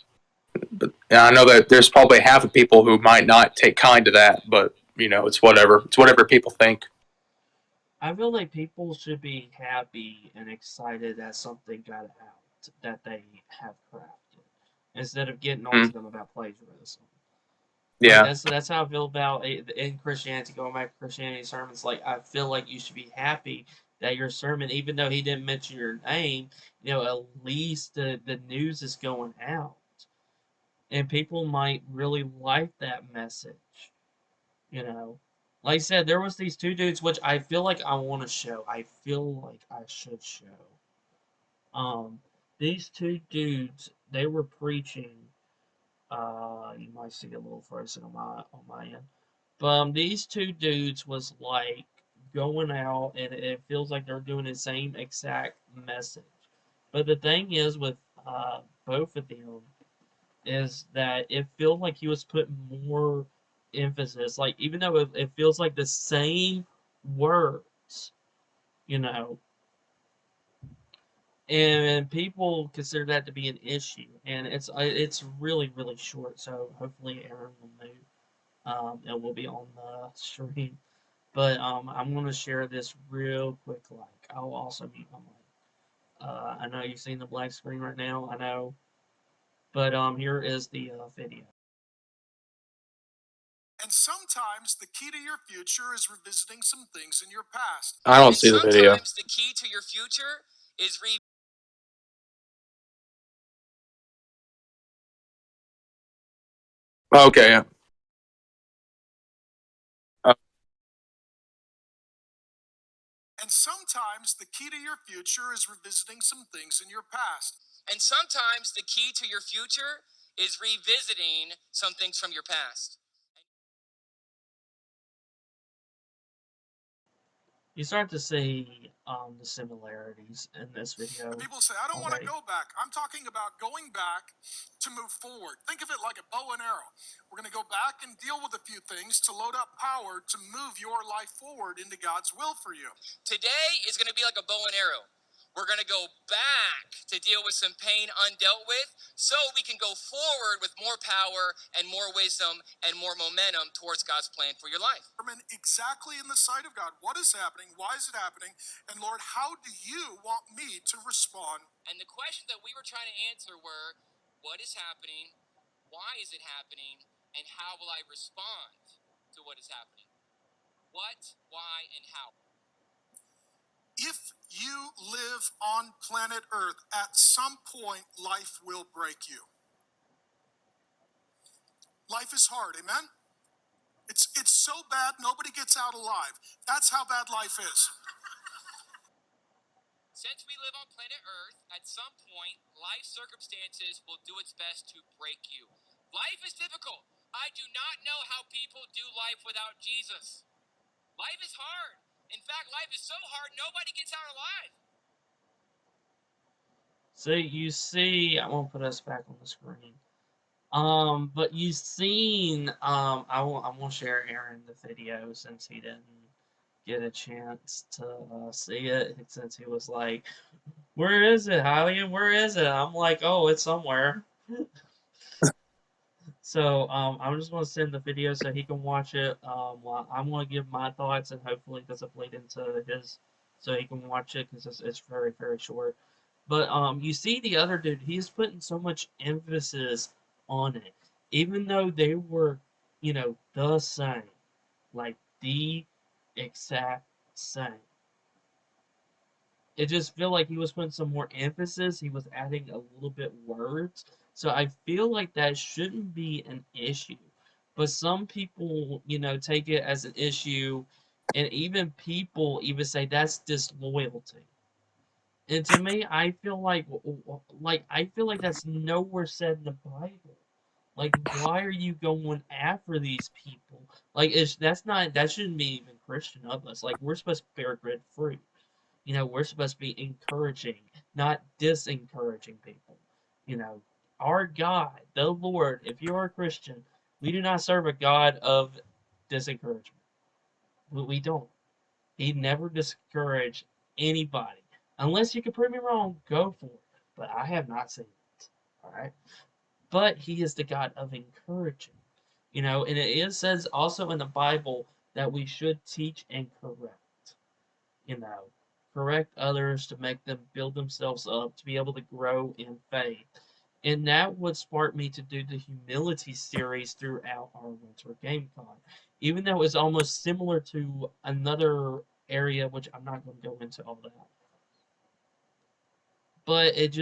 But I know that there's probably half of people who might not take kind to that, but it's whatever. It's whatever people think. I feel like people should be happy and excited that something got out that they have crafted instead of getting on to Mm, them about plagiarism. Like yeah. that's how I feel about in Christianity. Going back to Christianity sermons, like I feel like you should be happy that your sermon, even though he didn't mention your name, at least the news is going out, and people might really like that message. You know, like I said, there was these two dudes, which I feel like I want to show. I feel like I should show. Um, these two dudes, they were preaching. You might see a little frozen on my end, but these two dudes was like going out, and it feels like they're doing the same exact message. But the thing is with both of them is that it feels like he was putting more emphasis. Like even though it feels like the same words, you know, and people consider that to be an issue, and it's really short. So hopefully Aaron will move, and will be on the stream. But I'm gonna share this real quick. Like I'll also mute my mic. I know you've seen the black screen right now. I know, but here is the video. And sometimes the key to your future is revisiting some things in your past. I don't see the video. Sometimes the key to your future is Okay. Yeah. And sometimes the key to your future is revisiting some things in your past. And sometimes the key to your future is revisiting some things from your past. You start to see the similarities in this video. People say, I don't want to go back. I'm talking about going back to move forward. Think of it like a bow and arrow. We're going to go back and deal with a few things to load up power to move your life forward into God's will for you. Today is going to be like a bow and arrow. We're going to go back to deal with some pain undealt with so we can go forward with more power and more wisdom and more momentum towards God's plan for your life. Exactly in the sight of God. What is happening? Why is it happening? And Lord, how do you want me to respond? And the questions that we were trying to answer were, what is happening? Why is it happening? And how will I respond to what is happening? What, why, and how? If you live on planet Earth, at some point, life will break you. Life is hard, amen? It's so bad, nobody gets out alive. That's how bad life is. Since we live on planet Earth, at some point, life circumstances will do its best to break you. Life is difficult. I do not know how people do life without Jesus. Life is hard. In fact, life is so hard, nobody gets out alive. So you see, I won't put us back on the screen. But you've seen, I won't share Aaron the video since he didn't get a chance to see it, since he was like, "Where is it, Hylian? Where is it?" I'm like, "Oh, it's somewhere." So I'm just gonna send the video so he can watch it. While I'm gonna give my thoughts, and hopefully it doesn't bleed into his, so he can watch it because it's very short. But you see the other dude, he's putting so much emphasis on it, even though they were, the same, like the exact same. It just feel like he was putting some more emphasis. He was adding a little bit words. So I feel like that shouldn't be an issue. But some people, take it as an issue, and even people even say that's disloyalty. And to me, I feel like that's nowhere said in the Bible. Like, why are you going after these people? Like, that shouldn't be even Christian of us. Like, we're supposed to bear good fruit. We're supposed to be encouraging, not disencouraging people. Our God, the Lord, if you're a Christian, we do not serve a God of disencouragement. We don't. He never discouraged anybody. Unless you can prove me wrong, go for it. But I have not seen it. Alright? But he is the God of encouraging. And says also in the Bible that we should teach and correct. You know, correct others to make them build themselves up to be able to grow in faith. And that would spark me to do the humility series throughout our winter game con. Even though it's almost similar to another area, which I'm not going to go into all that. But it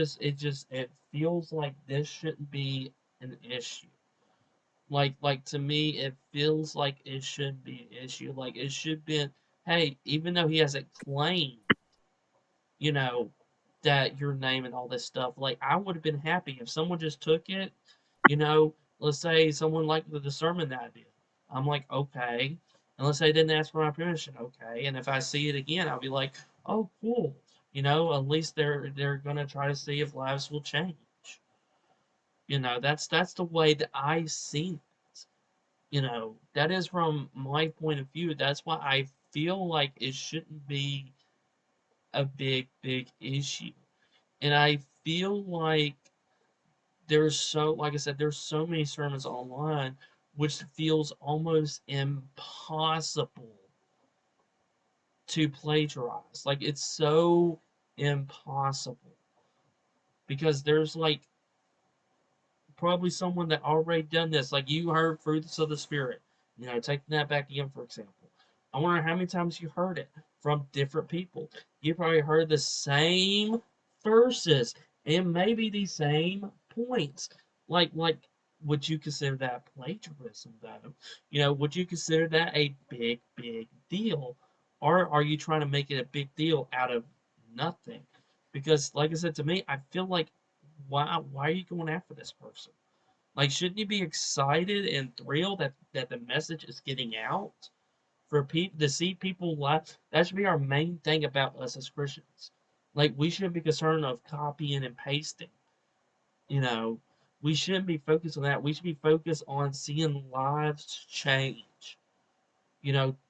feels like this shouldn't be an issue. Like to me, it feels like it should be an issue. Like it should be, hey, even though he hasn't claimed, you know, that your name and all this stuff, like I would have been happy if someone just took it, let's say someone liked the sermon that I did. I'm like, okay. And let's say they didn't ask for my permission, okay. And if I see it again, I'll be like, oh, cool. At least they're gonna try to see if lives will change. That's the way that I see it. That is from my point of view. That's why I feel like it shouldn't be a big issue. And I feel like like I said, there's so many sermons online which feels almost impossible to plagiarize. Like it's so impossible because there's like probably someone that already done this. Like you heard fruits of the spirit. Taking that back again, for example. I wonder how many times you heard it from different people. You probably heard the same verses and maybe the same points. Like, would you consider that plagiarism, though? Would you consider that a big deal? Or are you trying to make it a big deal out of nothing? Because, like I said, to me, I feel like why are you going after this person? Like, shouldn't you be excited and thrilled that the message is getting out for people to see people live? That should be our main thing about us as Christians. Like, we shouldn't be concerned of copying and pasting. You know, we shouldn't be focused on that. We should be focused on seeing lives change.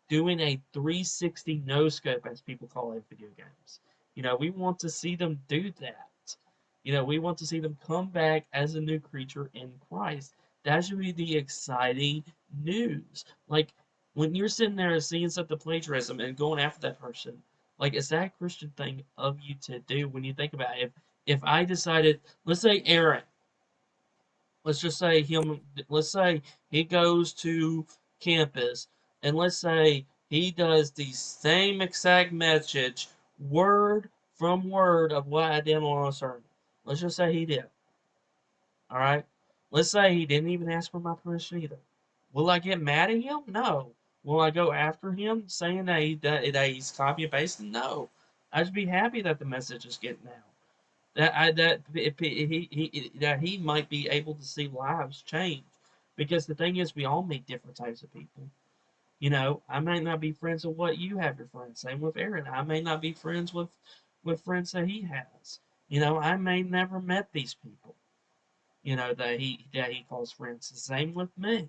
Doing a 360 no scope, as people call it in video games. We want to see them do that. We want to see them come back as a new creature in Christ. That should be the exciting news. Like, when you're sitting there seeing something plagiarism and going after that person, like, is that a Christian thing of you to do when you think about it? If I decided, let's say Aaron, let's say he goes to campus and let's say he does the same exact message word from word of what I did on a sermon. Let's just say he did. All right. Let's say he didn't even ask for my permission either. Will I get mad at him? No. Will I go after him saying that he's copy and pasting? No. I'd just be happy that the message is getting out. That he might be able to see lives change, because the thing is, we all meet different types of people. I may not be friends with what you have your friends. Same with Aaron. I may not be friends with friends that he has. I may never met these people. That he calls friends. The same with me.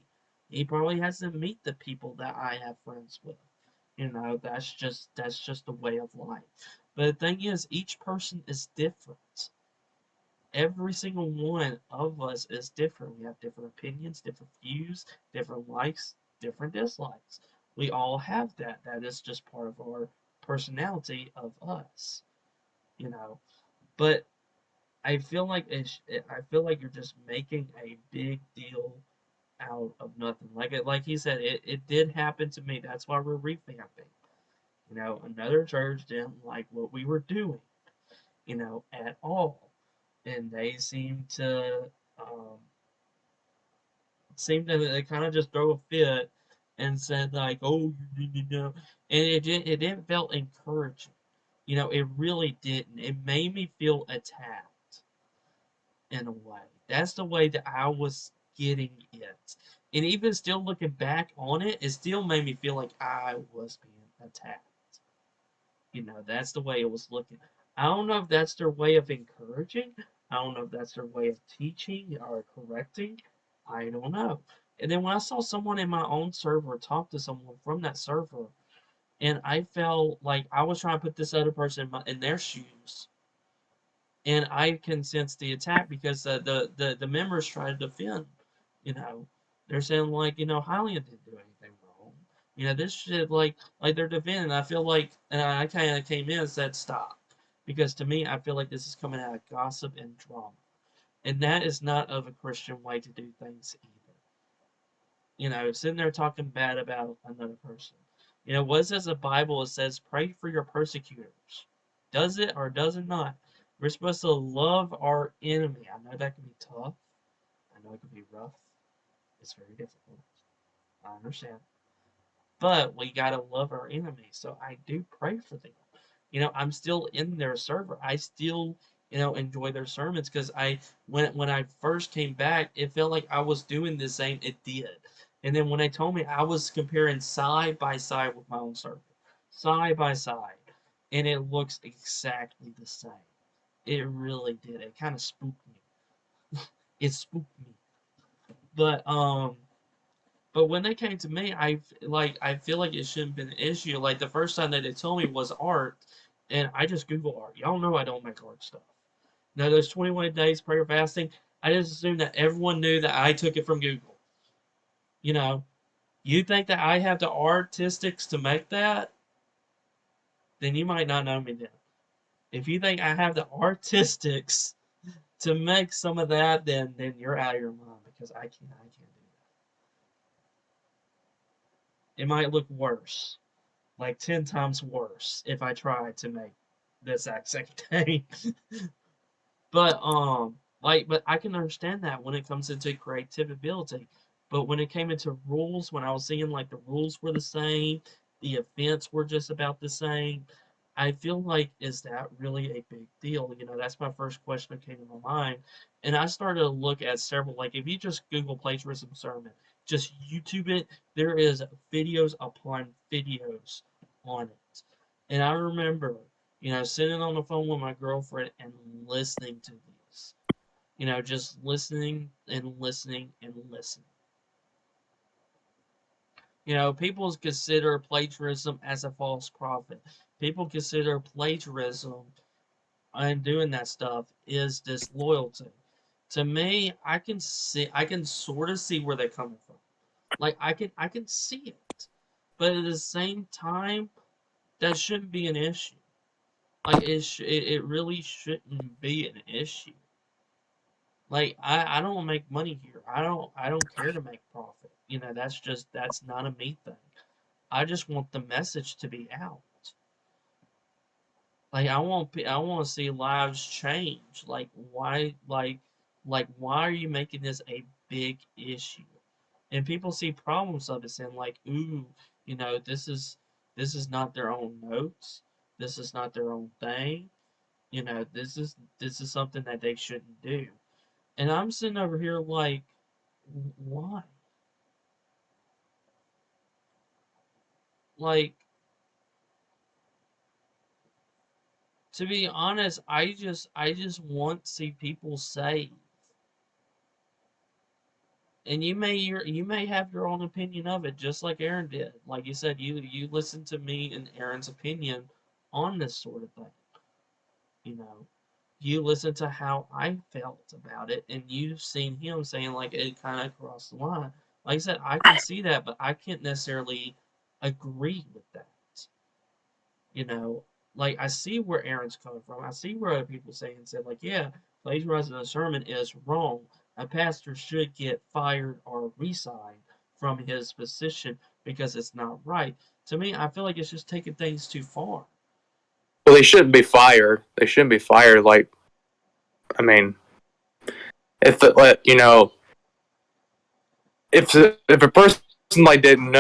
He probably hasn't meet the people that I have friends with. That's just the way of life. But the thing is, each person is different. Every single one of us is different. We have different opinions, different views, different likes, different dislikes. We all have that. That is just part of our personality of us, you know. But I feel like you're just making a big deal out of nothing. Like he said, it did happen to me. That's why we're revamping. Another church didn't like what we were doing, at all, and they um, seemed to they kind of just throw a fit and said like, oh, and it didn't felt encouraging. It really didn't. It made me feel attacked in a way. That's the way that I was getting it. And even still looking back on it, it still made me feel like I was being attacked. That's the way it was looking. I don't know if that's their way of encouraging. I don't know if that's their way of teaching or correcting. I don't know. And then when I saw someone in my own server talk to someone from that server, and I felt like I was trying to put this other person in their shoes, and I can sense the attack because the members try to defend. You know, they're saying like, Hylian didn't do anything wrong. This shit like they're defending. I feel like, and I kind of came in and said stop, because to me I feel like this is coming out of gossip and drama, and that is not of a Christian way to do things either. Sitting there talking bad about another person. You know, what says the Bible? It says, pray for your persecutors. Does it or does it not? We're supposed to love our enemy. I know that can be tough. I know it can be rough. It's very difficult. I understand. But we gotta love our enemies. So I do pray for them. You know, I'm still in their server. I still, enjoy their sermons because when I first came back, it felt like I was doing the same. It did. And then when they told me, I was comparing side by side with my own server, side by side, and it looks exactly the same. It really did. It kind of spooked me. It spooked me. But when they came to me, I feel like it shouldn't have been an issue. Like the first time that they told me was art, and I just Google art. Y'all know I don't make art stuff. Now those 21 days prayer fasting, I just assumed that everyone knew that I took it from Google. You know, you think that I have the artistics to make that, then you might not know me then. If you think I have the artistics to make some of that, then you're out of your mind because I can't do that. It might look worse, like 10 times worse, if I tried to make the exact same thing. But I can understand that when it comes into creative ability. But when it came into rules, when I was seeing like the rules were the same, the events were just about the same, I feel like, is that really a big deal? You know, that's my first question that came to my mind. And I started to look at several, like if you just Google plagiarism sermon, just YouTube it, there is videos upon videos on it. And I remember, sitting on the phone with my girlfriend and listening to these. Just listening and listening and listening. People consider plagiarism as a false prophet. People consider plagiarism and doing that stuff is disloyalty. To me, I can sort of see where they're coming from. Like I can see it. But at the same time, that shouldn't be an issue. Like it really shouldn't be an issue. Like I don't make money here. I don't care to make profit. That's not a me thing. I just want the message to be out. Like I want to see lives change. Why are you making this a big issue? And people see problems of it saying like, ooh, this is not their own notes. This is not their own thing. This is something that they shouldn't do. And I'm sitting over here like, why? Like, to be honest, I just want to see people saved. And you may have your own opinion of it, just like Aaron did. Like you said, you listened to me and Aaron's opinion on this sort of thing. You know, you listened to how I felt about it, and you've seen him saying like it kind of crossed the line. Like I said, I can see that, but I can't necessarily agree with that. You know, like I see where Aaron's coming from. I see where other people say and said, like, yeah, plagiarizing a sermon is wrong. A pastor should get fired or resigned from his position because it's not right. To me, I feel like it's just taking things too far. Well, they shouldn't be fired. They shouldn't be fired. Like, I mean, if if a person like like didn't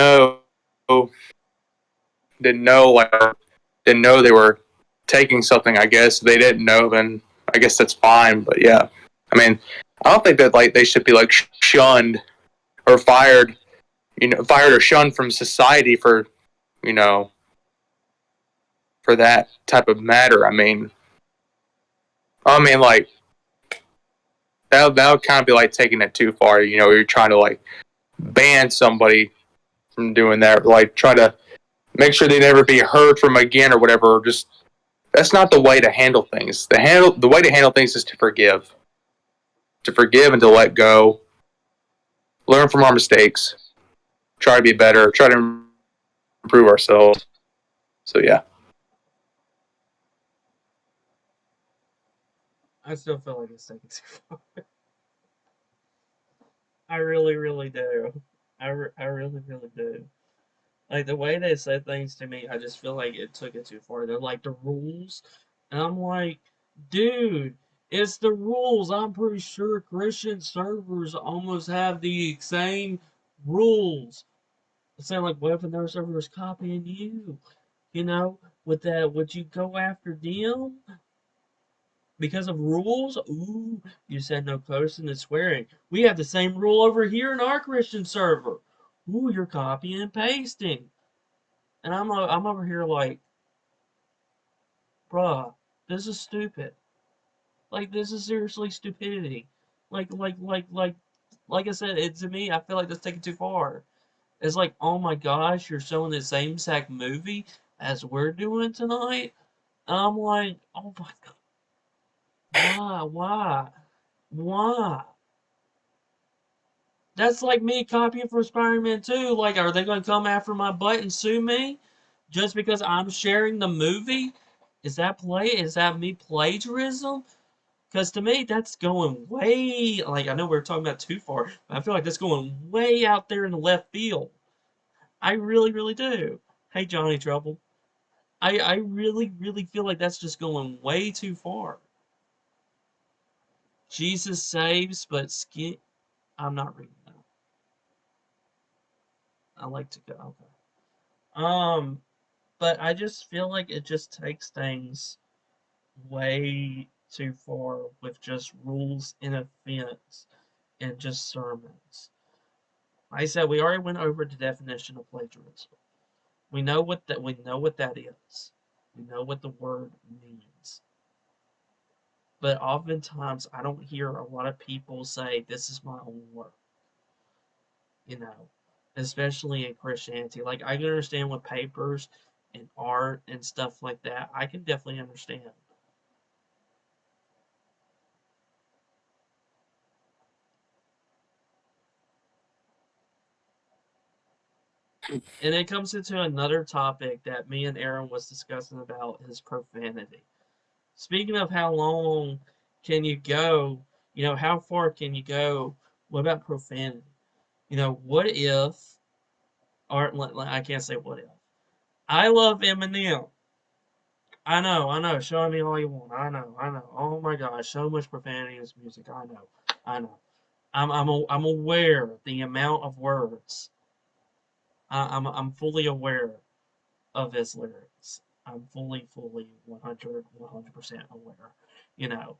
know they were taking something, I guess they didn't know, then I guess that's fine. But yeah, I mean, I don't think that like they should be like shunned or fired, fired or shunned from society for you know for that type of matter. I mean, like that would kind of be like taking it too far. You're trying to like ban somebody from doing that, like try to make sure they never be heard from again or whatever. Or just that's not the way to handle things. The way to handle things is to forgive and to let go, learn from our mistakes, try to be better, try to improve ourselves. So yeah, I still feel like it's taking too far. I really, really do. I really, really do. Like the way they said things to me, I just feel like it took it too far. They're like the rules, and I'm like, dude, it's the rules. I'm pretty sure Christian servers almost have the same rules. It's like, what if another server is copying you? You know, would you go after them because of rules? Ooh, you said no cursing and swearing. We have the same rule over here in our Christian server. Ooh, you're copying and pasting. And I'm over here like, bruh, this is stupid. Like this is seriously stupidity. Like I said, it to me, I feel like that's taken too far. It's like, oh my gosh, you're showing the same exact movie as we're doing tonight. And I'm like, oh my god, why? That's like me copying from Spider-Man 2. Like, are they gonna come after my butt and sue me just because I'm sharing the movie? Is that me plagiarism? Because to me, that's going way, like, I know we're talking about too far, but I feel like that's going way out there in the left field. I really, really do. Hey, Johnny Trouble. I really, really feel like that's just going way too far. Jesus saves, but skin. I'm not reading that. I like to go. Okay. But I just feel like it just takes things way too far with just rules in offense and just sermons. Like I said, we already went over the definition of plagiarism. We know what that is. We know what the word means. But oftentimes I don't hear a lot of people say this is my own work. You know, especially in Christianity. Like I can understand with papers and art and stuff like that. I can definitely understand. And it comes into another topic that me and Aaron was discussing about is profanity. Speaking of how long can you go, how far can you go? What about profanity? What if, or I can't say what if. I love Eminem. I know. Show me all you want. I know. Oh my gosh, so much profanity in his music. I know. I'm aware of the amount of words. I'm fully aware of his lyrics. I'm fully 100% aware, you know.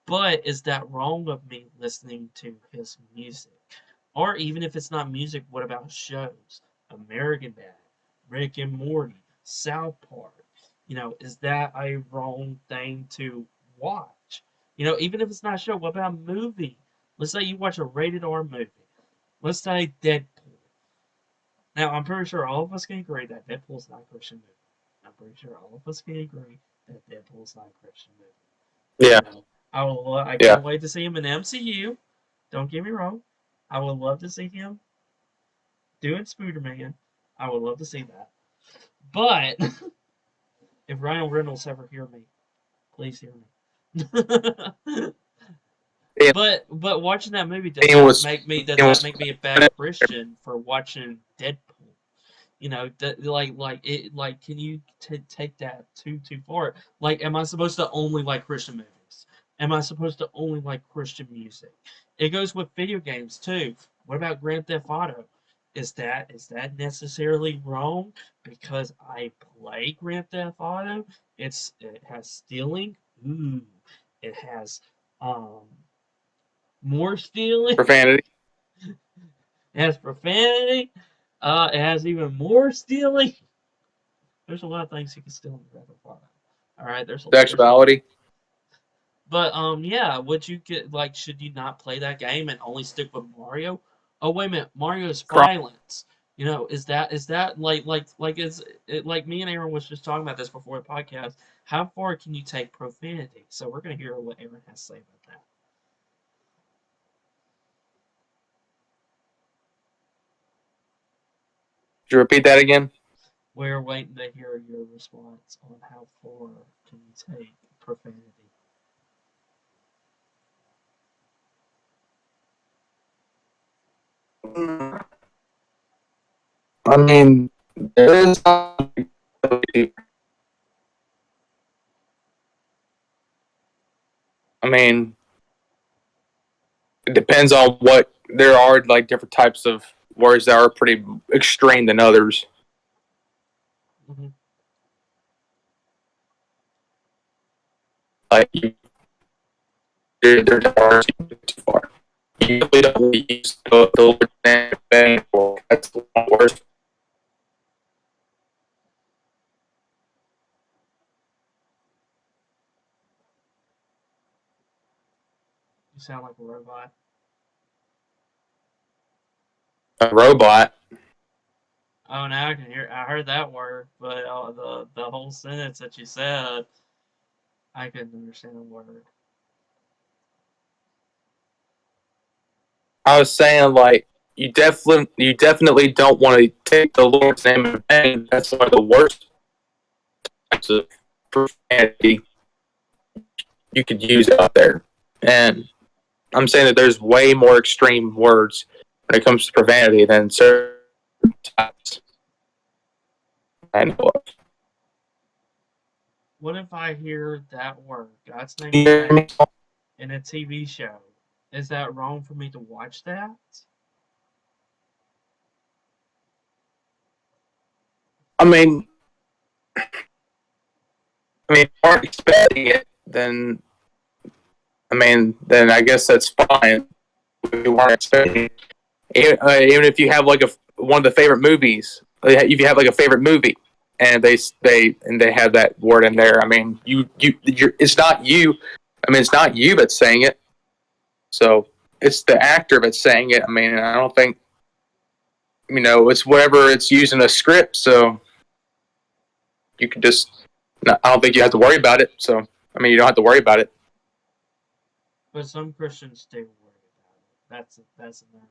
But is that wrong of me listening to his music? Or even if it's not music, what about shows? American Dad, Rick and Morty, South Park. Is that a wrong thing to watch? Even if it's not a show, what about a movie? Let's say you watch a rated R movie. Let's say Deadpool. Now, I'm pretty sure all of us can agree that Deadpool's not a Christian movie. I'm pretty sure all of us can agree that Deadpool's not a Christian movie. Yeah, I yeah. can't wait to see him in MCU. Don't get me wrong. I would love to see him doing Spider-Man. I would love to see that. But if Ryan Reynolds ever hear me, please hear me. And But watching that movie does it that was make me a bad Christian for watching Deadpool? Can you take that too far? Like, am I supposed to only like Christian movies? Am I supposed to only like Christian music? It goes with video games too. What about Grand Theft Auto? Is that necessarily wrong because I play Grand Theft Auto? It has stealing. Ooh, it has um more stealing. profanity. It has profanity. It has even more stealing. There's a lot of things you can steal in Grand Theft Auto. All right, there's a lot. Sexuality. But yeah, would you get like? Should you not play that game and only stick with Mario? Oh wait a minute, Mario's Crime. violence. Is that is it like me and Aaron was just talking about this before the podcast? How far can you take profanity? So we're gonna hear what Aaron has to say about that. Could you repeat that again? We're waiting to hear your response on how far can you take profanity. I mean, There is I mean, it depends on what there are, like different types of words that are pretty extreme than others. Mm-hmm. Like there are too far. You really don't use the Lord's name anymore. That's the worst. You sound like a robot. A robot. Oh, now I can hear. I heard that word, but the whole sentence that you said, I couldn't understand a word. I was saying like you definitely don't want to take the Lord's name in vain. That's one of the worst types of profanity you could use out there. And I'm saying that there's way more extreme words when it comes to profanity than certain types I know of. What if I hear that word, God's name You in hear me? vain, in a TV show? Is that wrong for me to watch that? I mean, if you aren't expecting it, then then I guess that's fine. If you weren't expecting it. Even if you have like one of the favorite movies, if you have like a favorite movie, and they have that word in there. I mean, it's not you. I mean, it's not you that's saying it. So it's the actor that's saying it. I mean, I don't think it's whatever it's used in a script. So you can just. I don't think you have to worry about it. So I mean, you don't have to worry about it. But some Christians do worry about it. That's another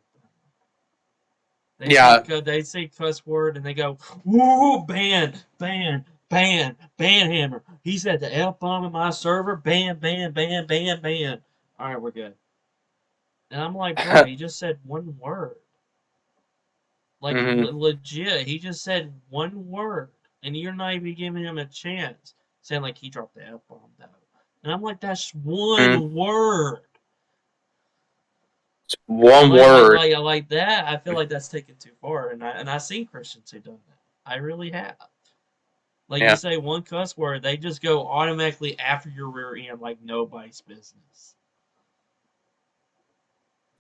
thing. Yeah. They say cuss word and they go, "Woo, ban, ban, ban, ban hammer." He said the F bomb in my server. Ban, ban, ban, ban, ban. All right, we're good. And I'm like, bro, he just said one word. Like Mm-hmm. legit, he just said one word, and you're not even giving him a chance. Saying like he dropped the F bomb though, and I'm like, that's Mm-hmm. one word. It's one Like like word. like like that. I feel like that's taken too far, and I've seen Christians who done that. I really have. Like you Yeah. say one cuss word, they just go automatically after your rear end like nobody's business.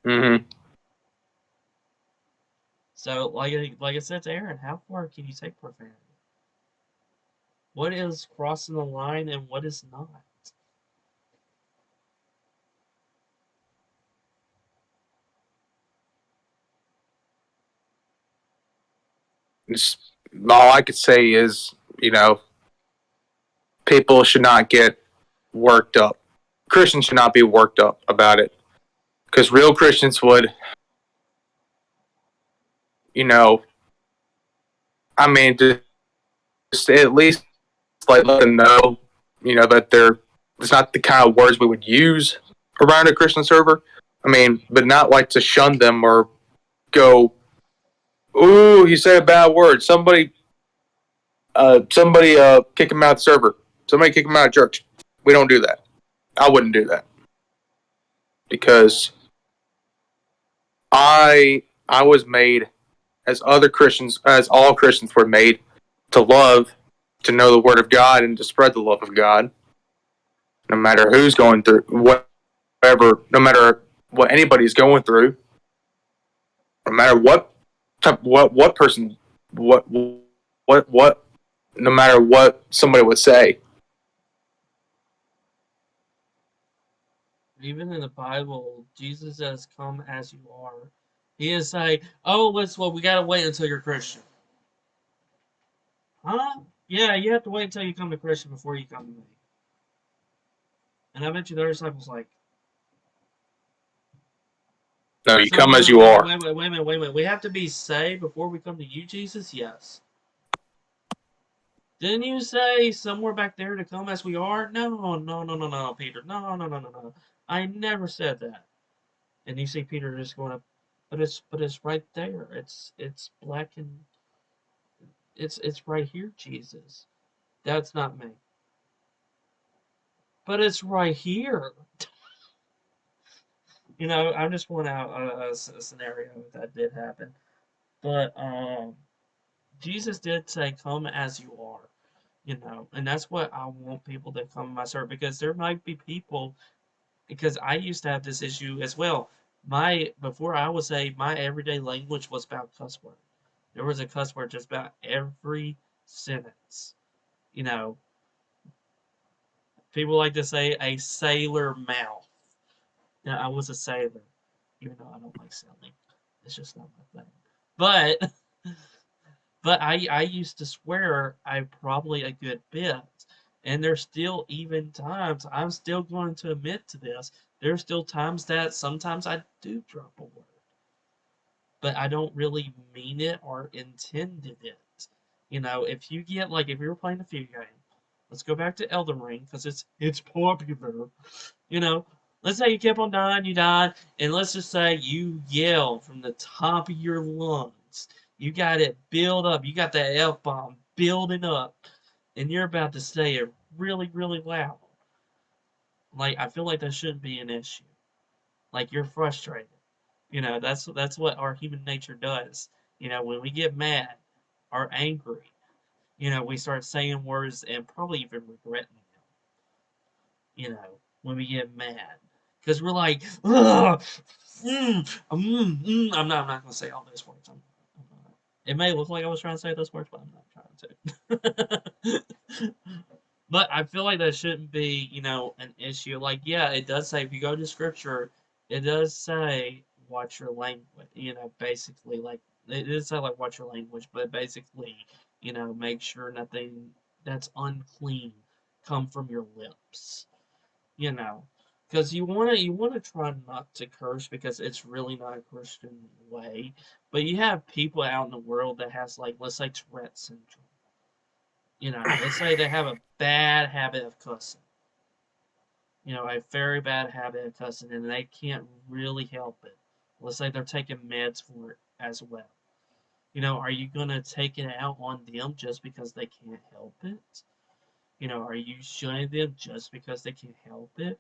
Mm-hmm. So like I said to Aaron, how far can you take profanity? What is crossing the line and what is not? It's, all I could say is, people should not get worked up. Christians should not be worked up about it. Because real Christians would, you know, I mean, just at least like let them know, that it's not the kind of words we would use around a Christian server. I mean, but not like to shun them or go, "Ooh, you said a bad word. Somebody, kick him out of the server. Somebody kick him out of church." We don't do that. I wouldn't do that because I was made as all Christians were made to love, to know the Word of God, and to spread the love of God. No matter who's going through whatever, no matter what anybody's going through, no matter what person, what, no matter what somebody would say. Even in the Bible, Jesus says, "Come as you are." He is like, "Oh, we gotta wait until you're Christian." Huh? Yeah, you have to wait until you come to Christian before you come to me. And I bet you the disciples like, No, you so come wait a as minute, you are. wait a minute, wait a minute. We have to be saved before we come to you, Jesus? Yes. Didn't you say somewhere back there to come as we are? No, no, no, no, no, Peter. No, no, no, no, no. I never said that. And you see Peter just going up, but it's right there. It's black and it's right here, Jesus. That's not me. But it's right here. I'm just pulling out a scenario that did happen. But Jesus did say, "Come as you are." And that's what I want people to come to my service, because there might be people, because I used to have this issue as well. Before I was saved, my everyday language was about cuss word. There was a cuss word just about every sentence. You know, People like to say a sailor mouth. Now, I was a sailor, even though I don't like sailing. It's just not my thing. But but I used to swear I probably a good bit. And there's still even times, I'm still going to admit to this, there's still times that sometimes I do drop a word. But I don't really mean it or intended it. If you get, like, if you're playing a video game, let's go back to Elden Ring, because it's popular. You know, let's say you kept on dying, you died, and let's just say you yelled from the top of your lungs. You got it build up. You got that F bomb building up, and you're about to say it really, really loud. Like, I feel like that shouldn't be an issue. Like, you're frustrated. That's what our human nature does. When we get mad or angry, we start saying words and probably even regretting them. When we get mad, because we're like, ugh, I'm not gonna say all those words. I'm not. It may look like I was trying to say those words, but I'm not trying to. But I feel like that shouldn't be, an issue. Like, yeah, it does say, if you go to scripture, it does say watch your language. Basically, like, it does say, like, watch your language, but basically, make sure nothing that's unclean come from your lips. you know, because you wanna try not to curse, because it's really not a Christian way. But you have people out in the world that has, like, let's say, Tourette syndrome. Let's say they have a bad habit of cussing. A very bad habit of cussing, and they can't really help it. Let's say they're taking meds for it as well. Are you gonna take it out on them just because they can't help it? Are you shunning them just because they can't help it?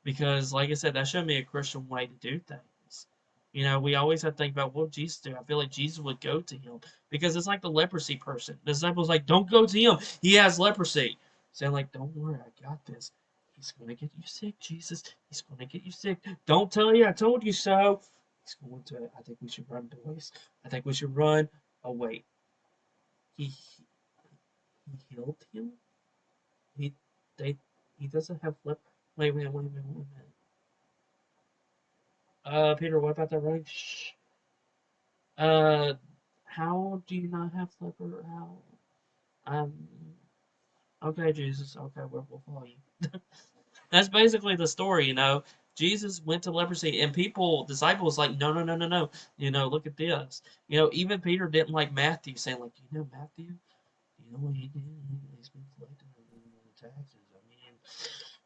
Because, like I said, that shouldn't be a Christian way to do things. We always have to think about what Jesus did. I feel like Jesus would go to him, because it's like the leprosy person. The disciples like, don't go to him. He has leprosy. Saying, like, don't worry, I got this. He's going to get you sick, Jesus. He's going to get you sick. Don't tell you I told you so. He's going to. I think we should run, boys. I think we should run. Oh, wait. He healed him? He they he doesn't have leprosy. Wait a minute. Peter, what about that running? Shh. Uh, how do you not have leper? How? Um. Okay, Jesus. Okay, we'll follow you. That's basically the story. Jesus went to leprosy, and disciples, like, no, no, no, no, no. Look at this. Even Peter didn't like Matthew, saying, like, Matthew? You know what he did? He's been collecting the taxes. I mean,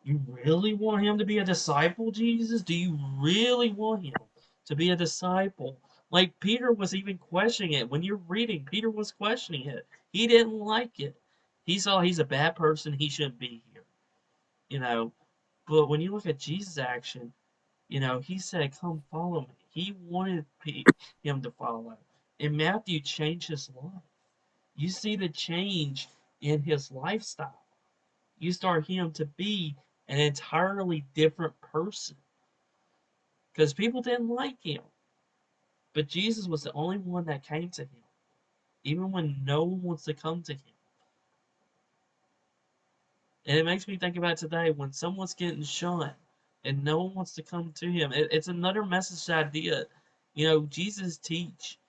you really want him to be a disciple, Jesus? Do you really want him to be a disciple? Like, Peter was even questioning it. When you're reading, Peter was questioning it. He didn't like it. He saw he's a bad person. He shouldn't be here. You know, but when you look at Jesus' action, he said, "Come follow me." He wanted him to follow. And Matthew changed his life. You see the change in his lifestyle. You start him to be an entirely different person, because people didn't like him. But Jesus was the only one that came to him, even when no one wants to come to him. And it makes me think about today, when someone's getting shunned and no one wants to come to him. It's another message idea. Jesus teach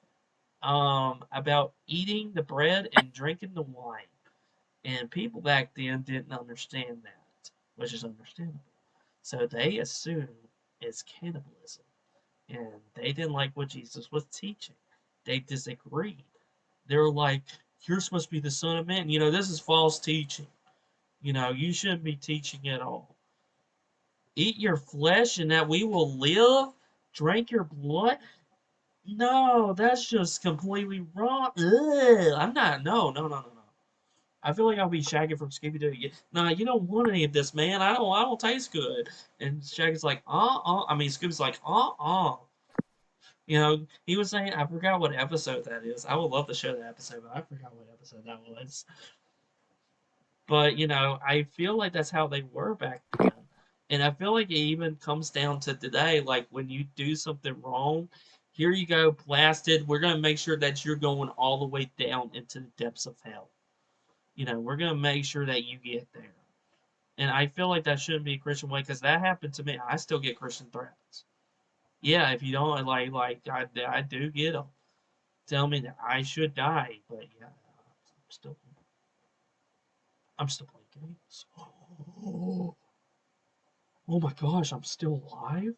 about eating the bread and drinking the wine. And people back then didn't understand that, which is understandable. So they assumed it's cannibalism. And they didn't like what Jesus was teaching. They disagreed. They were like, "You're supposed to be the Son of Man. This is false teaching. You shouldn't be teaching at all. Eat your flesh and that we will live. Drink your blood." No, that's just completely wrong. Ugh, I'm not. No, no, no, no, no. I feel like I'll be Shaggy from Scooby Doo. Nah, you don't want any of this, man. I don't taste good. And Shaggy's like, I mean, Scooby's like, You know, he was saying, I forgot what episode that is. I would love to show that episode, but I forgot what episode that was. But, you know, I feel like that's how they were back then. And I feel like it even comes down to today, like when you do something wrong, here you go, blasted. We're going to make sure that you're going all the way down into the depths of hell. You know, we're going to make sure that you get there. And I feel like that shouldn't be a Christian way because that happened to me. I still get Christian threats. Yeah, if you don't I do get them. Tell me that I should die, but yeah, still, I'm still playing games. Oh my gosh, I'm still alive.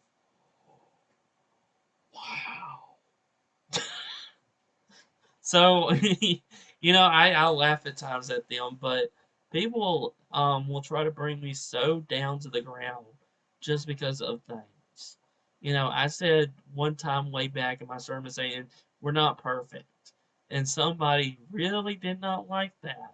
Wow. So, you know, I laugh at times at them, but people will try to bring me so down to the ground just because of things. You know, I said one time way back in my sermon saying we're not perfect, and somebody really did not like that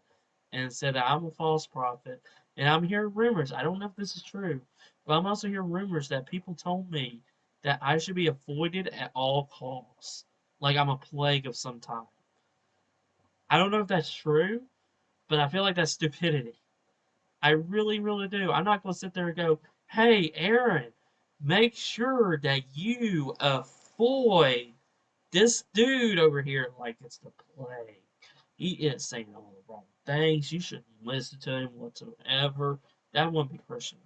and said that I'm a false prophet. And I'm hearing rumors. I don't know if this is true, but I'm also hearing rumors that people told me that I should be avoided at all costs, like I'm a plague of some time. I don't know if that's true, but I feel like that's stupidity. I really, really do. I'm not going to sit there and go, hey, Aaron, make sure that you avoid this dude over here like it's the plague. He is saying all the wrong things. You shouldn't listen to him whatsoever. That wouldn't be Christian.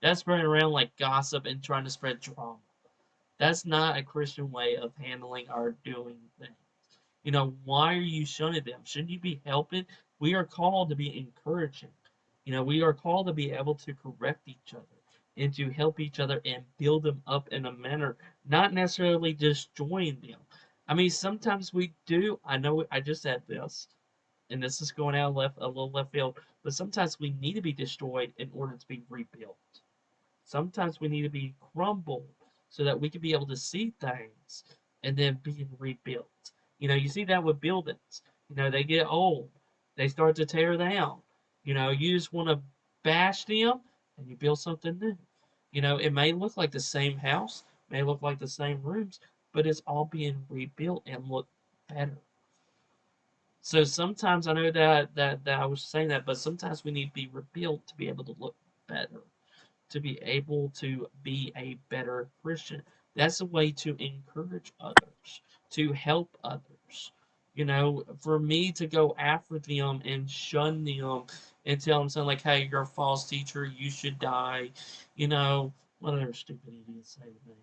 That's spreading around like gossip and trying to spread drama. That's not a Christian way of handling or doing things. You know, why are you shunning them? Shouldn't you be helping? We are called to be encouraging. You know, we are called to be able to correct each other and to help each other and build them up in a manner, not necessarily destroying them. I mean, sometimes we do. I know I just said this, and this is going out left a little left field, but sometimes we need to be destroyed in order to be rebuilt. Sometimes we need to be crumbled so that we can be able to see things and then being rebuilt. You know, you see that with buildings. You know, they get old, they start to tear down. You know, you just want to bash them and you build something new. You know, it may look like the same house, may look like the same rooms, but it's all being rebuilt and look better. So sometimes I know that I was saying that, but sometimes we need to be rebuilt to be able to look better, to be able to be a better Christian. That's a way to encourage others, to help others. You know, for me to go after them and shun them and tell them something like, hey, you're a false teacher, you should die. You know, what other stupid idiots say to me?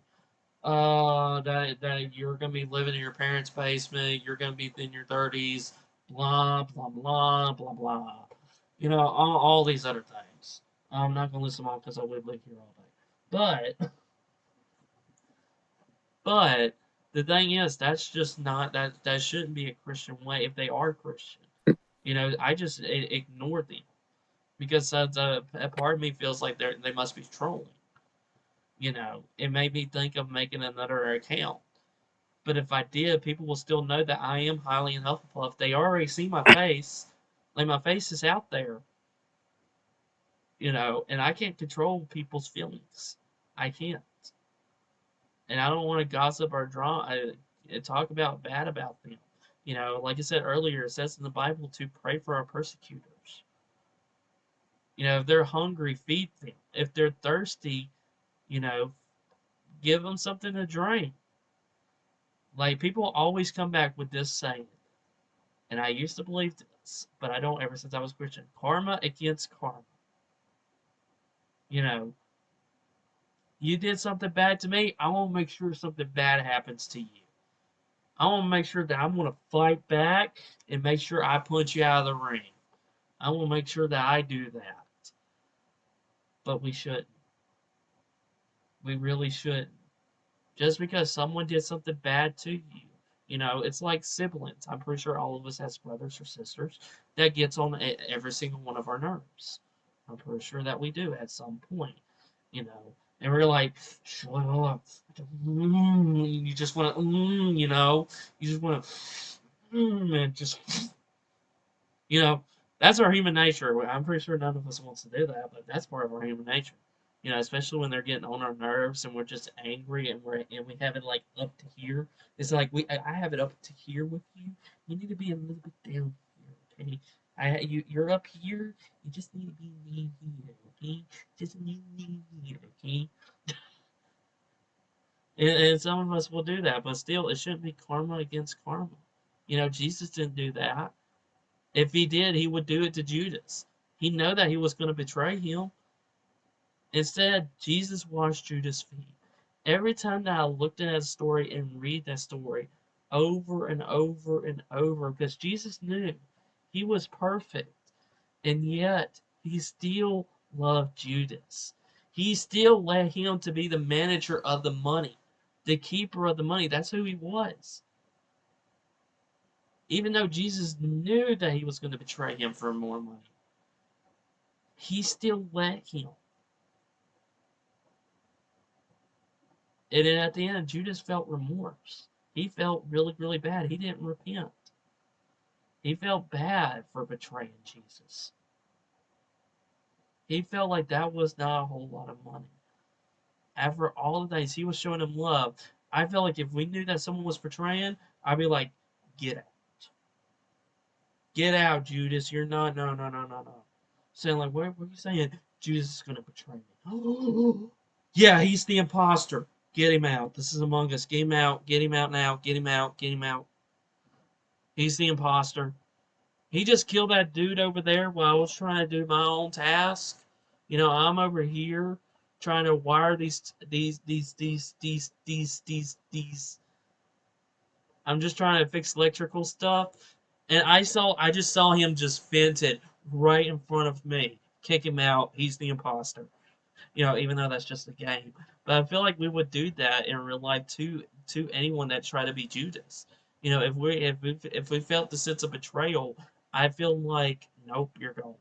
That you're gonna be living in your parents' basement, you're gonna be in your 30s, blah blah blah blah blah. You know, all these other things. I'm not gonna list them all because I would live here all day. But the thing is, that's just not that shouldn't be a Christian way if they are Christian. You know, I just ignore them because a part of me feels like they must be trolling. You know, it made me think of making another account. But if I did, people will still know that I am highly in Hufflepuff. They already see my face. Like my face is out there, you know, and I can't control people's feelings. I can't. And I don't want to gossip or talk about bad about them. You know, like I said earlier, it says in the Bible to pray for our persecutors. You know, if they're hungry, feed them. If they're thirsty, you know, give them something to drink. Like people always come back with this saying, and I used to believe this, but I don't ever since I was Christian. Karma against karma. You know, you did something bad to me, I want to make sure something bad happens to you. I want to make sure that I'm going to fight back and make sure I punch you out of the ring. I want to make sure that I do that. But we shouldn't. We really shouldn't. Just because someone did something bad to you. You know, it's like siblings. I'm pretty sure all of us has brothers or sisters that gets on every single one of our nerves. I'm pretty sure that we do at some point. You know, And we're like, shut up. You just want to, you know, you just want to, and just, you know, that's our human nature. I'm pretty sure none of us wants to do that, but that's part of our human nature. You know, especially when they're getting on our nerves and we're just angry and we have it like up to here. It's like I have it up to here with you. You need to be a little bit down here, okay? You're up here. You just need to be near here, okay? Just near here, okay? And some of us will do that, but still, it shouldn't be karma against karma. You know, Jesus didn't do that. If he did, he would do it to Judas. He knew that he was going to betray him. Instead, Jesus washed Judas' feet. Every time that I looked at that story and read that story over and over and over, because Jesus knew he was perfect, and yet he still loved Judas. He still let him to be the manager of the money, the keeper of the money. That's who he was. Even though Jesus knew that he was going to betray him for more money, he still let him. And then at the end, Judas felt remorse. He felt really, really bad. He didn't repent. He felt bad for betraying Jesus. He felt like that was not a whole lot of money. After all the days he was showing him love, I felt like if we knew that someone was betraying, I'd be like, get out. Get out, Judas. You're not, no, no, no, no, no. Saying like, what are you saying? Judas is going to betray me. Yeah, he's the imposter. Get him out. This is Among Us. Get him out. Get him out now. Get him out. Get him out. He's the imposter. He just killed that dude over there while I was trying to do my own task. You know, I'm over here trying to wire these. I'm just trying to fix electrical stuff, and I just saw him just fainted right in front of me. Kick him out. He's the imposter. You know, even though that's just a game. But I feel like we would do that in real life to anyone that tried to be Judas. You know, if we felt the sense of betrayal, I feel like nope, you're gone.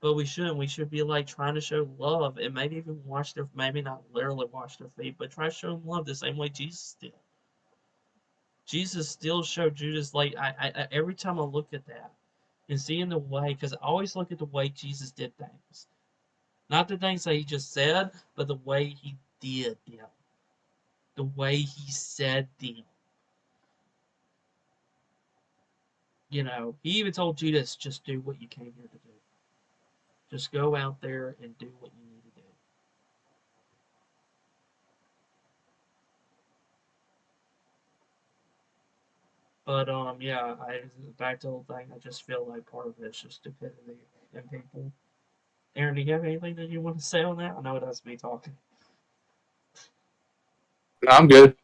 But we shouldn't. We should be like trying to show love and maybe even wash their maybe not literally wash their feet, but try to show them love the same way Jesus did. Jesus still showed Judas like every time I look at that and seeing the way because I always look at the way Jesus did things. Not the things that he just said, but the way he did them. The way he said them. You know, he even told Judas, just do what you came here to do. Just go out there and do what you need to do. But yeah, back to the whole thing. I just feel like part of it's just stupidity in people. Aaron, do you have anything that you want to say on that? I know that's me talking. I'm good.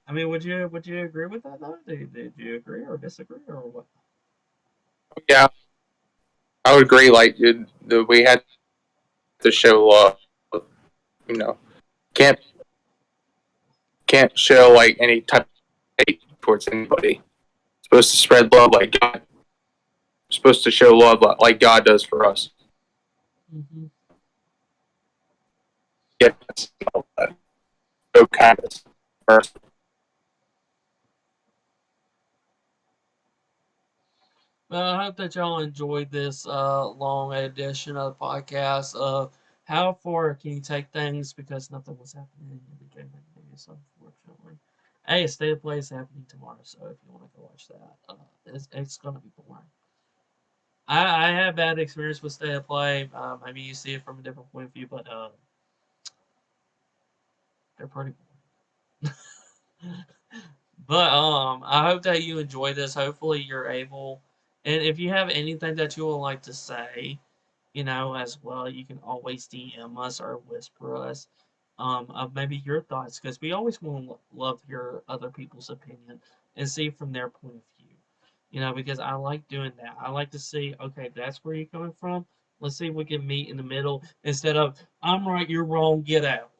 I mean, would you agree with that though? Did you agree or disagree or what? Yeah, I would agree. Like we had to show love. You know, can't can't show like any type of hate towards anybody. Supposed to spread love like God. Supposed to show love like God does for us. Mm-hmm. Yeah, show kindness first. Well, I hope that y'all enjoyed this long edition of the podcast of how far can you take things because nothing was happening in the game news, unfortunately. Hey, State of Play is happening tomorrow, so if you want to go watch that, it's going to be boring. I have bad experience with State of Play. Maybe you see it from a different point of view, but they're pretty boring. But I hope that you enjoy this. Hopefully, you're able. And if you have anything that you would like to say, you know, as well, you can always DM us or whisper us of maybe your thoughts because we always want to love your other people's opinion and see from their point of view. You know, because I like doing that. I like to see, okay, that's where you're coming from. Let's see if we can meet in the middle instead of I'm right, you're wrong, get out.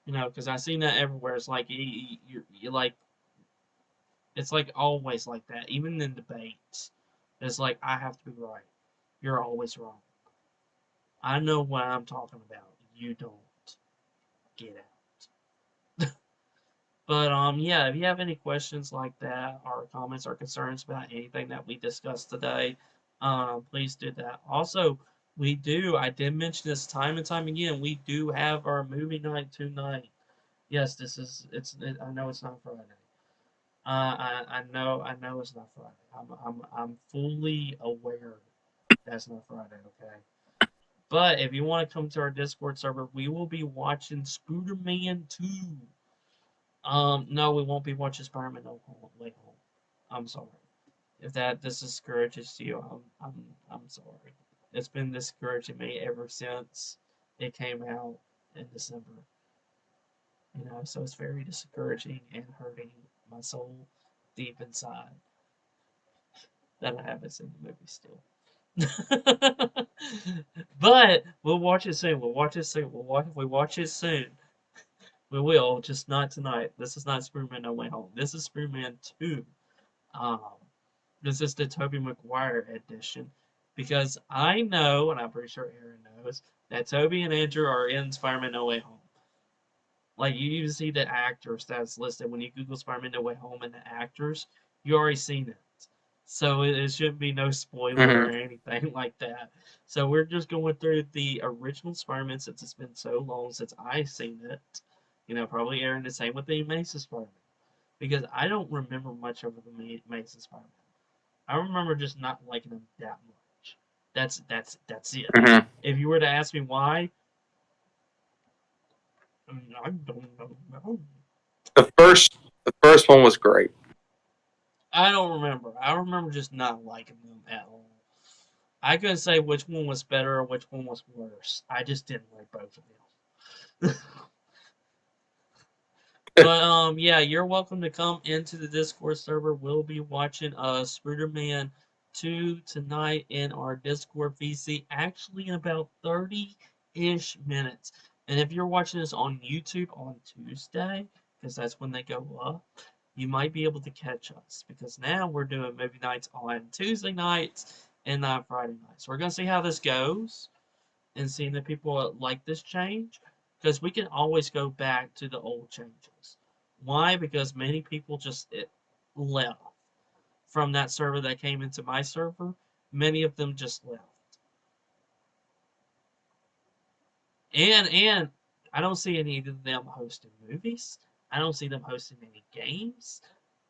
You know, because I've seen that everywhere. It's like you like it's like always like that, even in debates. It's like, I have to be right. You're always wrong. I know what I'm talking about. You don't. Get out. But yeah, if you have any questions like that, or comments or concerns about anything that we discussed today, please do that. Also, I did mention this time and time again, we do have our movie night tonight. Yes, I know it's not Friday. I know it's not Friday. I'm fully aware that's not Friday. Okay, but if you want to come to our Discord server, we will be watching Spider-Man 2. No, we won't be watching Spider-Man No Way Home. I'm sorry. If that this discourages you, I'm sorry. It's been discouraging me ever since it came out in December. So it's very discouraging and hurting my soul deep inside that I haven't seen the movie still. But we'll watch it soon. We'll watch it soon. We watch it soon. We will, just not tonight. This is not Spider-Man No Way Home. This is Spider-Man 2. Um, this is the Tobey Maguire edition. Because I know, and I'm pretty sure Aaron knows, that Tobey and Andrew are in Spider-Man No Way Home. Like, you even see the actors that's listed. When you Google Spider-Man No Way Home and the actors, you already seen it. So it shouldn't be no spoiler or anything like that. So we're just going through the original Spider-Man since it's been so long since I've seen it. Probably Aaron the same with the Amazing Spider-Man. Because I don't remember much of the Amazing Spider-Man. I remember just not liking him that much. That's it. Mm-hmm. If you were to ask me why, I don't know. The first one was great. I don't remember. I remember just not liking them at all. I couldn't say which one was better or which one was worse. I just didn't like both of them. But yeah, you're welcome to come into the Discord server. We'll be watching Spider-Man 2 tonight in our Discord VC, actually in about 30-ish minutes. And if you're watching this on YouTube on Tuesday, because that's when they go up, you might be able to catch us, because now we're doing movie nights on Tuesday nights and not Friday nights. We're gonna see how this goes and seeing if people like this change, because we can always go back to the old changes. Why? Because many people just left from that server that came into my server. Many of them just left, and I don't see any of them hosting movies. I don't see them hosting any games.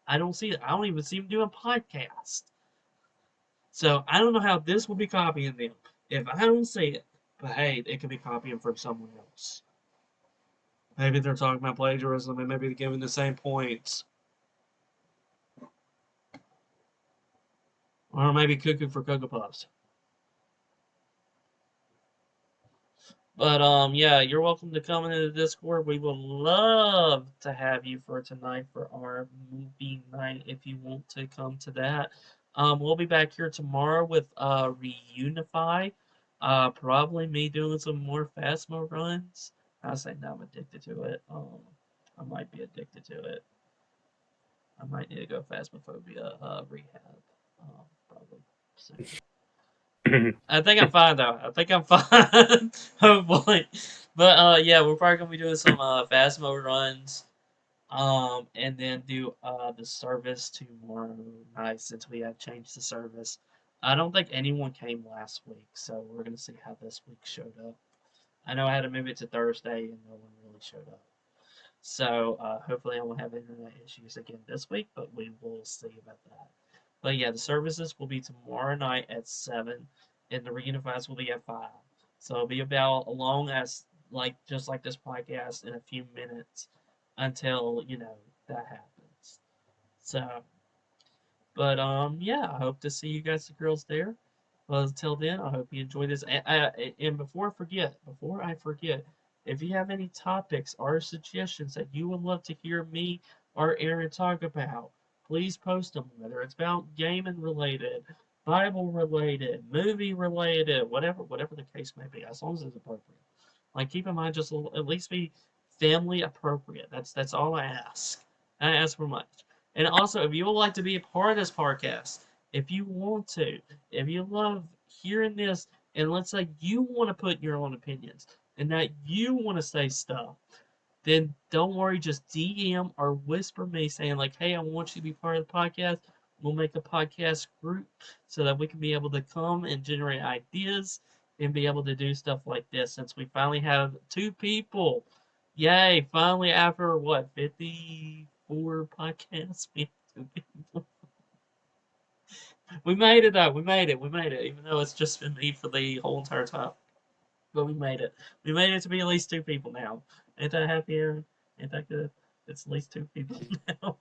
I don't see it. I don't even see them doing podcasts. So I don't know how this will be copying them if I don't see it. But hey, it could be copying from someone else. Maybe they're talking about plagiarism and maybe they're giving the same points. Or maybe Cuckoo for Cocoa Puffs. But yeah, you're welcome to come into the Discord. We would love to have you for tonight for our movie night if you want to come to that. We'll be back here tomorrow with Reunify. Probably me doing some more Phasma runs. I say now I'm addicted to it. I might be addicted to it. I might need to go Phasmophobia rehab. Probably soon. I think I'm fine though. I think I'm fine. Hopefully. But yeah, we're probably gonna be doing some Phasmo runs. And then do the service tomorrow night since we have changed the service. I don't think anyone came last week, so we're gonna see how this week showed up. I know I had to move it to Thursday and no one really showed up. So hopefully I won't have internet issues again this week, but we will see about that. But yeah, the services will be tomorrow night at 7, and the reunifies will be at 5. So it'll be about as long as just like this podcast in a few minutes until that happens. So, but yeah, I hope to see you guys, the girls, there. Well, until then, I hope you enjoy this. And before I forget, if you have any topics or suggestions that you would love to hear me or Aaron talk about, please post them. Whether it's about gaming related, Bible related, movie related, whatever the case may be, as long as it's appropriate. Like, keep in mind, just at least be family appropriate. That's all I ask. I ask for much. And also, if you would like to be a part of this podcast, If you want to, if you love hearing this, and let's say you want to put your own opinions and that you want to say stuff, then don't worry, just DM or whisper me saying like, "Hey, I want you to be part of the podcast." We'll make a podcast group so that we can be able to come and generate ideas and be able to do stuff like this. Since we finally have 2 people, yay! Finally, after what 54 podcasts, we have 2 people. We made it though. We made it. We made it. Even though it's just been me for the whole entire time. But we made it. We made it to be at least 2 people now. Ain't that happy, Aaron? Ain't that good? It's at least 2 people now.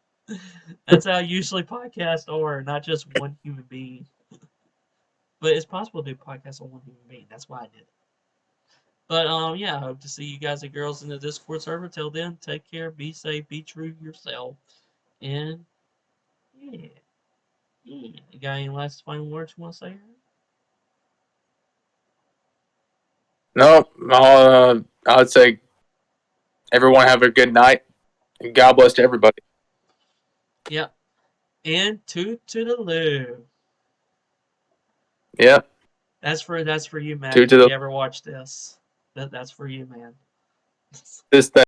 That's how usually podcasts are, not just one human being. But it's possible to do podcasts on one human being. That's why I did it. But yeah, I hope to see you guys and girls in the Discord server. Till then, take care, be safe, be true to yourself, and yeah, yeah. You got any last final words you want to say, Aaron? No, I'd say everyone have a good night, and God bless to everybody. Yep. And toot to the loo. Yeah. That's for you, Mac. Toot If to you the ever watch this, that's for you, man. this thing.